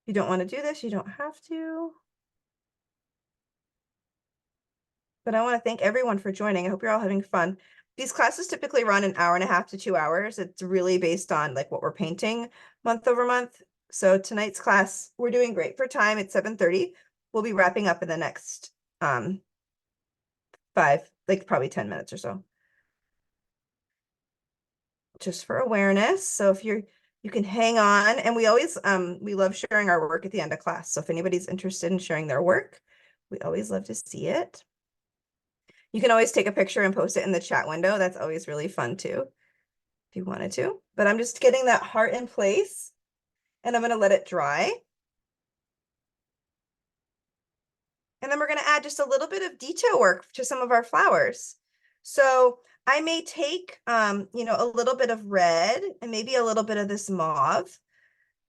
Speaker 3: If you don't want to do this, you don't have to. But I want to thank everyone for joining. I hope you're all having fun. These classes typically run an hour and a half to 2 hours. It's really based on like what we're painting month over month. So tonight's class, we're doing great for time. It's 7:30. We'll be wrapping up in the next 5, like probably 10 minutes or so. Just for awareness. So if you can hang on, and we always we love sharing our work at the end of class. So if anybody's interested in sharing their work, we always love to see it. You can always take a picture and post it in the chat window. That's always really fun too, if you wanted to. But I'm just getting that heart in place, and I'm going to let it dry. And then we're going to add just a little bit of detail work to some of our flowers. So I may take, you know, a little bit of red and maybe a little bit of this mauve,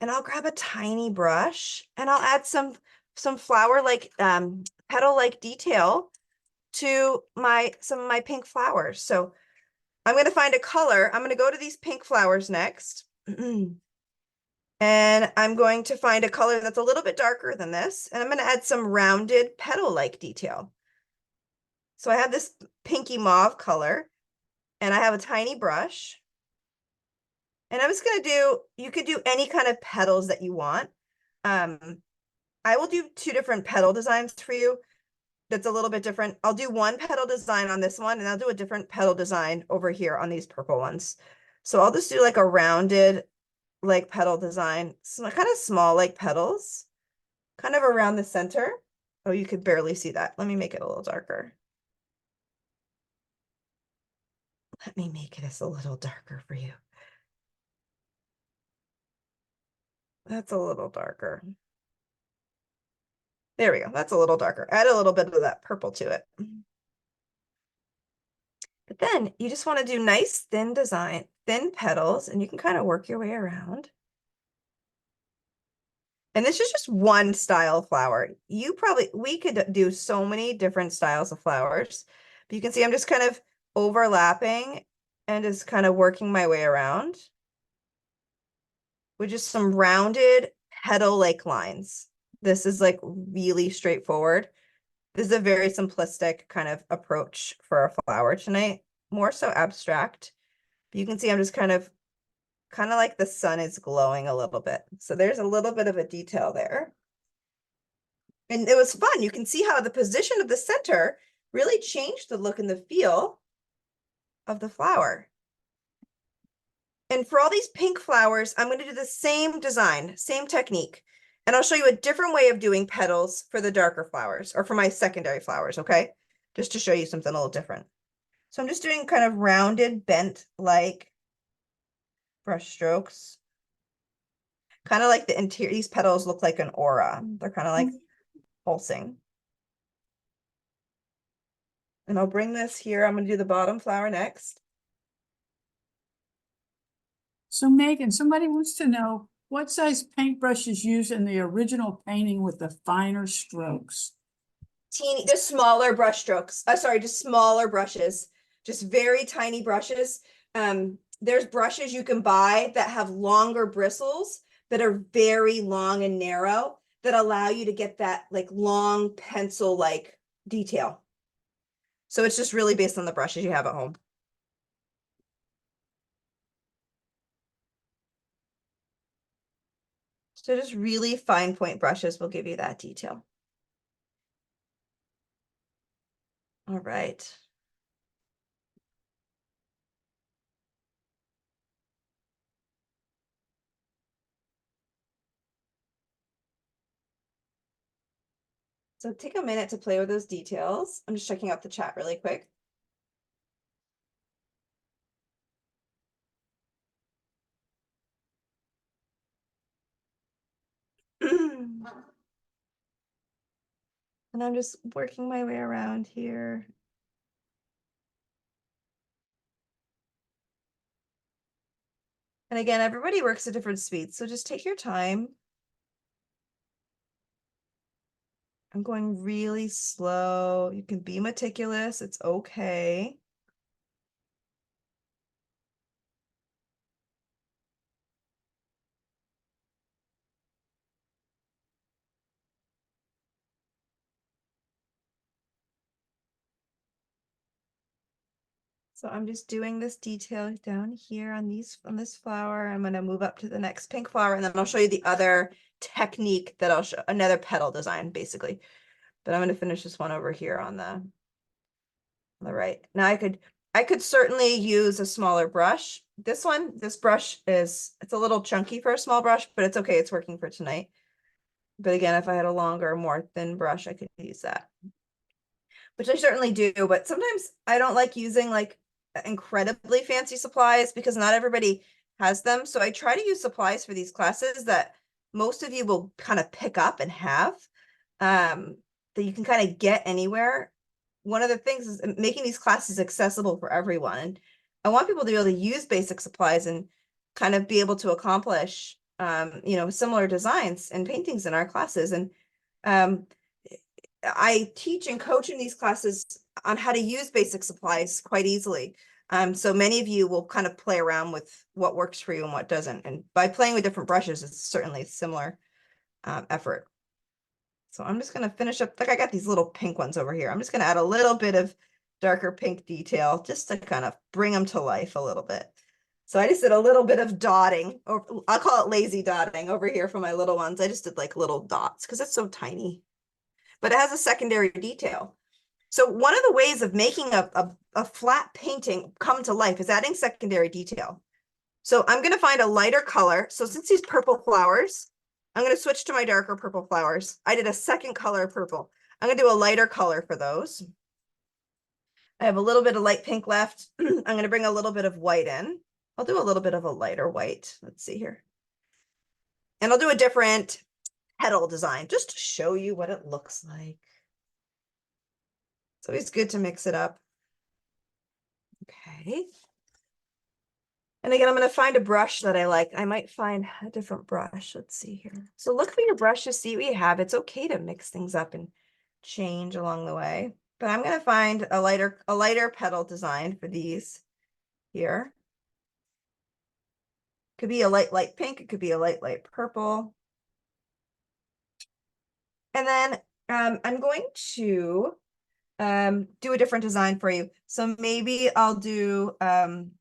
Speaker 3: and I'll grab a tiny brush and I'll add some flower-like, petal-like detail to some of my pink flowers. So I'm going to find a color. I'm going to go to these pink flowers next. And I'm going to find a color that's a little bit darker than this. And I'm going to add some rounded petal-like detail. So I have this pinky mauve color, and I have a tiny brush. And I'm just going to do, you could do any kind of petals that you want. I will do 2 different petal designs for you. That's a little bit different. I'll do one petal design on this one, and I'll do a different petal design over here on these purple ones. So I'll just do like a rounded like petal design, some kind of small like petals, kind of around the center. Oh, you could barely see that. Let me make it a little darker. Let me make this a little darker for you. That's a little darker. There we go. That's a little darker. Add a little bit of that purple to it. But then you just want to do nice thin design, thin petals, and you can kind of work your way around. And this is just one style of flower. We could do so many different styles of flowers. But you can see I'm just kind of overlapping and just kind of working my way around with just some rounded petal-like lines. This is like really straightforward. This is a very simplistic kind of approach for a flower tonight, more so abstract. But you can see I'm just kind of like the sun is glowing a little bit. So there's a little bit of a detail there. And it was fun. You can see how the position of the center really changed the look and the feel of the flower. And for all these pink flowers, I'm going to do the same design, same technique. And I'll show you a different way of doing petals for the darker flowers, or for my secondary flowers, okay? Just to show you something a little different. So I'm just doing kind of rounded, bent-like brush strokes. Kind of like the interior, these petals look like an aura. They're kind of like pulsing. And I'll bring this here. I'm going to do the bottom flower next.
Speaker 1: So Megan, somebody wants to know what size paintbrush is used in the original painting with the finer strokes?
Speaker 3: Teeny, just smaller brush strokes. Sorry, just smaller brushes. Just very tiny brushes. There's brushes you can buy that have longer bristles that are very long and narrow that allow you to get that like long pencil like detail. So it's just really based on the brushes you have at home. So just really fine point brushes will give you that detail. All right. So take a minute to play with those details. I'm just checking out the chat really quick. And I'm just working my way around here. And again, everybody works at different speeds, so just take your time. I'm going really slow. You can be meticulous. It's okay. So I'm just doing this detail down here on this flower. I'm going to move up to the next pink flower, and then I'll show you the other technique that I'll show, another petal design basically. But I'm going to finish this one over here on the right. Now I could certainly use a smaller brush. This brush it's a little chunky for a small brush, but it's okay. It's working for tonight. But again, if I had a longer, more thin brush, I could use that. Which I certainly do, but sometimes I don't like using like incredibly fancy supplies because not everybody has them. So I try to use supplies for these classes that most of you will kind of pick up and have, that you can kind of get anywhere. One of the things is making these classes accessible for everyone. And I want people to be able to use basic supplies and kind of be able to accomplish, similar designs and paintings in our classes. And I teach and coach in these classes on how to use basic supplies quite easily. So many of you will kind of play around with what works for you and what doesn't. And by playing with different brushes, it's certainly a similar effort. So I'm just going to finish up, like I got these little pink ones over here. I'm just going to add a little bit of darker pink detail just to kind of bring them to life a little bit. So I just did a little bit of dotting, or I'll call it lazy dotting over here for my little ones. I just did like little dots because it's so tiny, but it has a secondary detail. So one of the ways of making a flat painting come to life is adding secondary detail. So I'm going to find a lighter color. So since these purple flowers, I'm going to switch to my darker purple flowers. I did a second color purple. I'm going to do a lighter color for those. I have a little bit of light pink left. I'm going to bring a little bit of white in. I'll do a little bit of a lighter white. Let's see here. And I'll do a different petal design just to show you what it looks like. It's always good to mix it up. Okay. And again, I'm going to find a brush that I like. I might find a different brush. Let's see here. So look for your brushes, see what you have. It's okay to mix things up and change along the way. But I'm going to find a lighter petal design for these here. Could be a light pink. It could be a light purple. And then I'm going to do a different design for you. So maybe I'll do some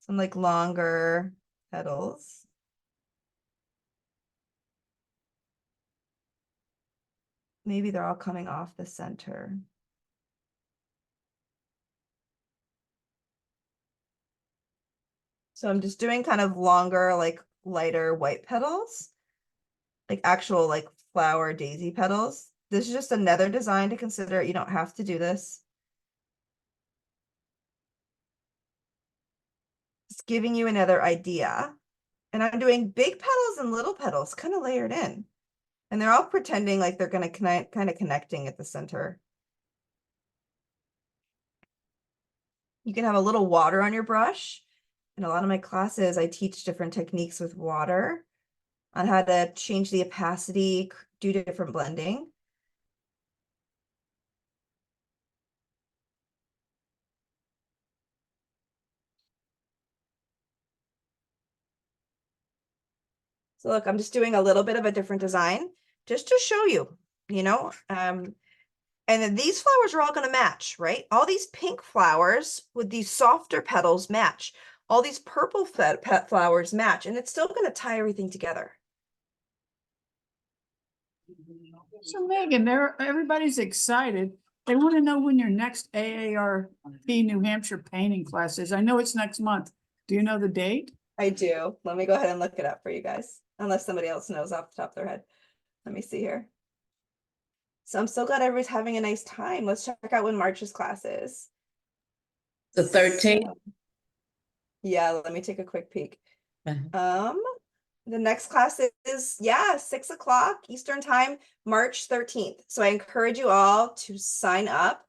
Speaker 3: like longer petals. Maybe they're all coming off the center. So I'm just doing kind of longer, like lighter white petals, like actual like flower daisy petals. This is just another design to consider. You don't have to do this. It's giving you another idea. And I'm doing big petals and little petals kind of layered in. And they're all pretending like they're going to connect, kind of connecting at the center. You can have a little water on your brush. In a lot of my classes, I teach different techniques with water on how to change the opacity, do different blending. So look, I'm just doing a little bit of a different design just to show you, you know, and then these flowers are all going to match, right? All these pink flowers with these softer petals match. All these purple flowers match, and it's still going to tie everything together.
Speaker 1: So Megan, everybody's excited. They want to know when your next AARP New Hampshire painting class is. I know it's next month. Do you know the date?
Speaker 3: I do. Let me go ahead and look it up for you guys, unless somebody else knows off the top of their head. Let me see here. So I'm so glad everybody's having a nice time. Let's check out when March's class is.
Speaker 5: The 13th.
Speaker 3: So, yeah, let me take a quick peek. The next class is 6 o'clock Eastern time, March 13th. So I encourage you all to sign up.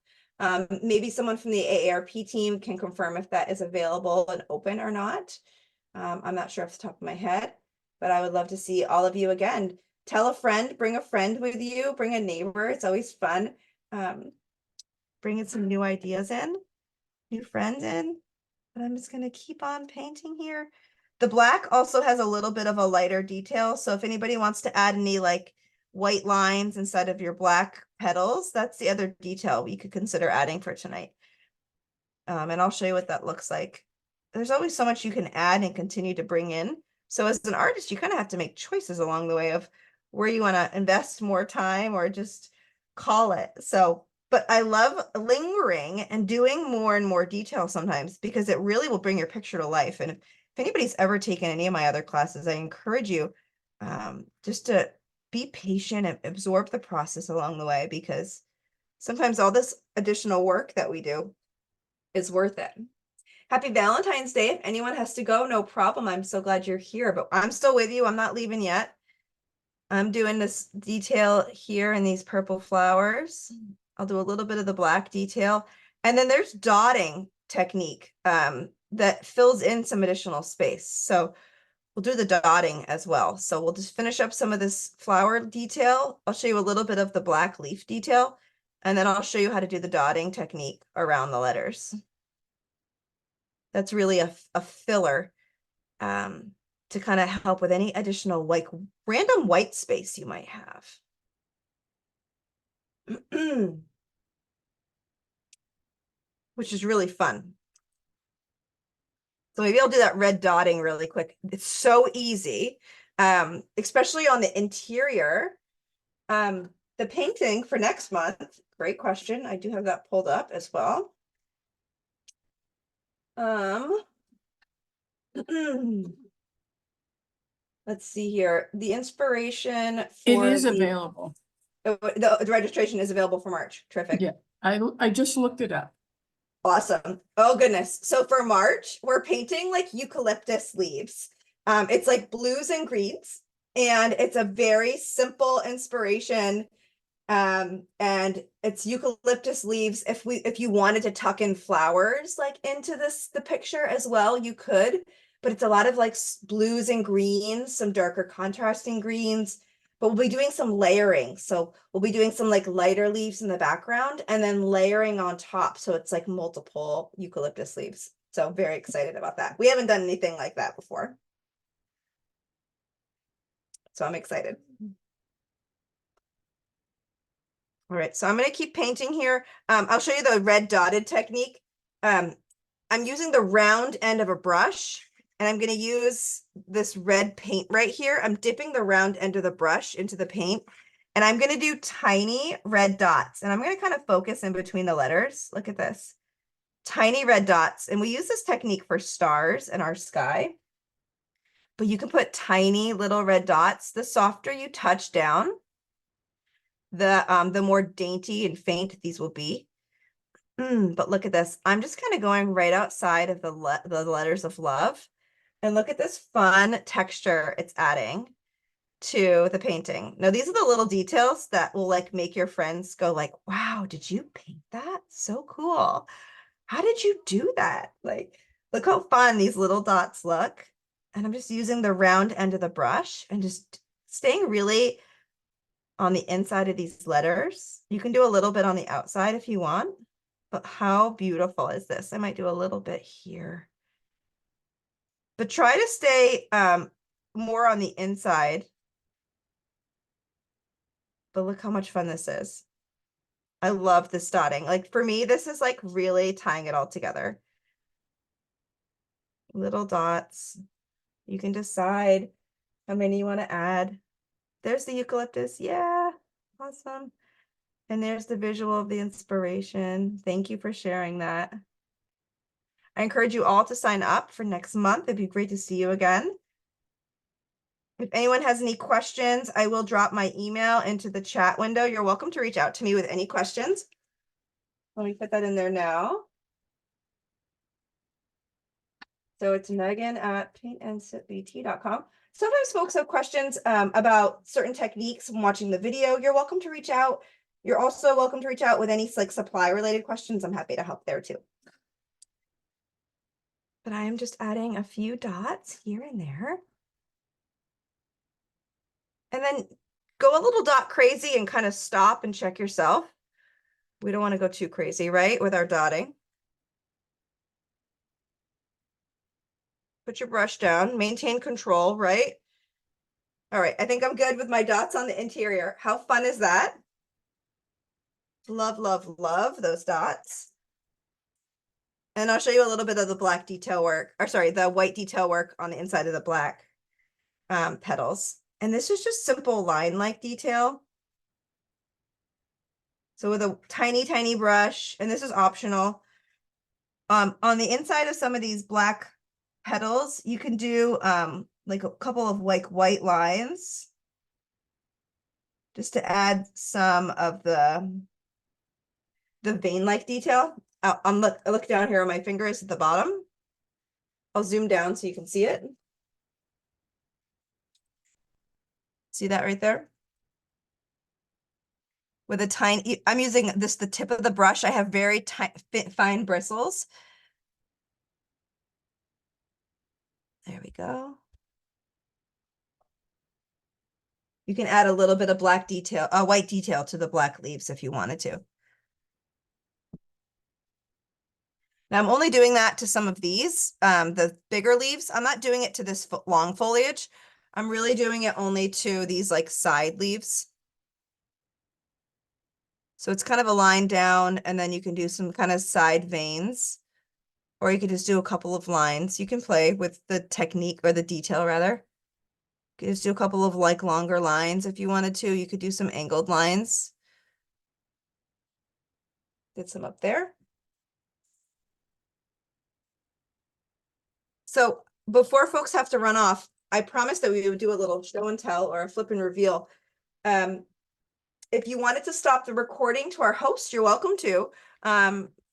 Speaker 3: Maybe someone from the AARP team can confirm if that is available and open or not. I'm not sure off the top of my head, but I would love to see all of you again. Tell a friend, bring a friend with you, bring a neighbor. It's always fun. Bringing some new ideas in, new friends in. But I'm just going to keep on painting here. The black also has a little bit of a lighter detail. So if anybody wants to add any like white lines inside of your black petals, that's the other detail we could consider adding for tonight. And I'll show you what that looks like. There's always so much you can add and continue to bring in. So as an artist, you kind of have to make choices along the way of where you want to invest more time or just call it. So, but I love lingering and doing more and more detail sometimes because it really will bring your picture to life. And if anybody's ever taken any of my other classes, I encourage you just to be patient and absorb the process along the way, because sometimes all this additional work that we do is worth it. Happy Valentine's Day. If anyone has to go, no problem. I'm so glad you're here, but I'm still with you. I'm not leaving yet. I'm doing this detail here in these purple flowers. I'll do a little bit of the black detail. And then there's dotting technique that fills in some additional space. So we'll do the dotting as well. So we'll just finish up some of this flower detail. I'll show you a little bit of the black leaf detail, and then I'll show you how to do the dotting technique around the letters. That's really a filler to kind of help with any additional like random white space you might have. Which is really fun. So maybe I'll do that red dotting really quick. It's so easy, especially on the interior. The painting for next month, great question. I do have that pulled up as well. Let's see here. The inspiration
Speaker 1: It
Speaker 3: for
Speaker 1: is
Speaker 3: the,
Speaker 1: available.
Speaker 3: the registration is available for March. Terrific.
Speaker 1: Yeah, I just looked it up.
Speaker 3: Awesome. Oh goodness. So for March, we're painting like eucalyptus leaves. It's like blues and greens, and it's a very simple inspiration. And it's eucalyptus leaves. If you wanted to tuck in flowers like into the picture as well, you could, but it's a lot of like blues and greens, some darker contrasting greens, but we'll be doing some layering. So we'll be doing some like lighter leaves in the background and then layering on top. So it's like multiple eucalyptus leaves. So very excited about that. We haven't done anything like that before. So I'm excited. All right, so I'm going to keep painting here. I'll show you the red dotted technique. I'm using the round end of a brush, and I'm going to use this red paint right here. I'm dipping the round end of the brush into the paint, and I'm going to do tiny red dots, and I'm going to kind of focus in between the letters. Look at this. Tiny red dots, and we use this technique for stars in our sky, but you can put tiny little red dots. The softer you touch down, the more dainty and faint these will be. But look at this. I'm just kind of going right outside of the letters of love. And look at this fun texture it's adding to the painting. Now, these are the little details that will like make your friends go like, wow, did you paint that? So cool. How did you do that? Like, look how fun these little dots look. And I'm just using the round end of the brush and just staying really on the inside of these letters. You can do a little bit on the outside if you want, but how beautiful is this? I might do a little bit here. But try to stay more on the inside. But look how much fun this is. I love this dotting. Like for me, this is like really tying it all together. Little dots. You can decide how many you want to add. There's the eucalyptus. Yeah, awesome. And there's the visual of the inspiration. Thank you for sharing that. I encourage you all to sign up for next month. It'd be great to see you again. If anyone has any questions, I will drop my email into the chat window. You're welcome to reach out to me with any questions. Let me put that in there now. So it's Megan@paintandsipbt.com. Sometimes folks have questions about certain techniques from watching the video. You're welcome to reach out. You're also welcome to reach out with any like supply related questions. I'm happy to help there too. But I am just adding a few dots here and there. And then go a little dot crazy and kind of stop and check yourself. We don't want to go too crazy, right? With our dotting. Put your brush down, maintain control, right? All right, I think I'm good with my dots on the interior. How fun is that? Love, love, love those dots. And I'll show you a little bit of the black detail work, or sorry, the white detail work on the inside of the black petals. And this is just simple line-like detail. So with a tiny, tiny brush, and this is optional. On the inside of some of these black petals, you can do like a couple of like white lines just to add some of the vein-like detail. I look down here on my fingers at the bottom. I'll zoom down so you can see it. See that right there? With a tiny, I'm using the tip of the brush. I have very fine bristles. There we go. You can add a little bit of black detail, white detail to the black leaves if you wanted to. Now I'm only doing that to some of these, the bigger leaves. I'm not doing it to this long foliage. I'm really doing it only to these like side leaves. So it's kind of a line down, and then you can do some kind of side veins, or you could just do a couple of lines. You can play with the technique or the detail rather. You could just do a couple of like longer lines if you wanted to. You could do some angled lines. Did some up there. So before folks have to run off, I promised that we would do a little show and tell or a flip and reveal. If you wanted to stop the recording to our host, you're welcome to.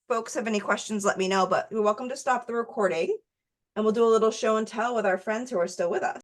Speaker 3: Folks have any questions, let me know, but you're welcome to stop the recording and we'll do a little show and tell with our friends who are still with us.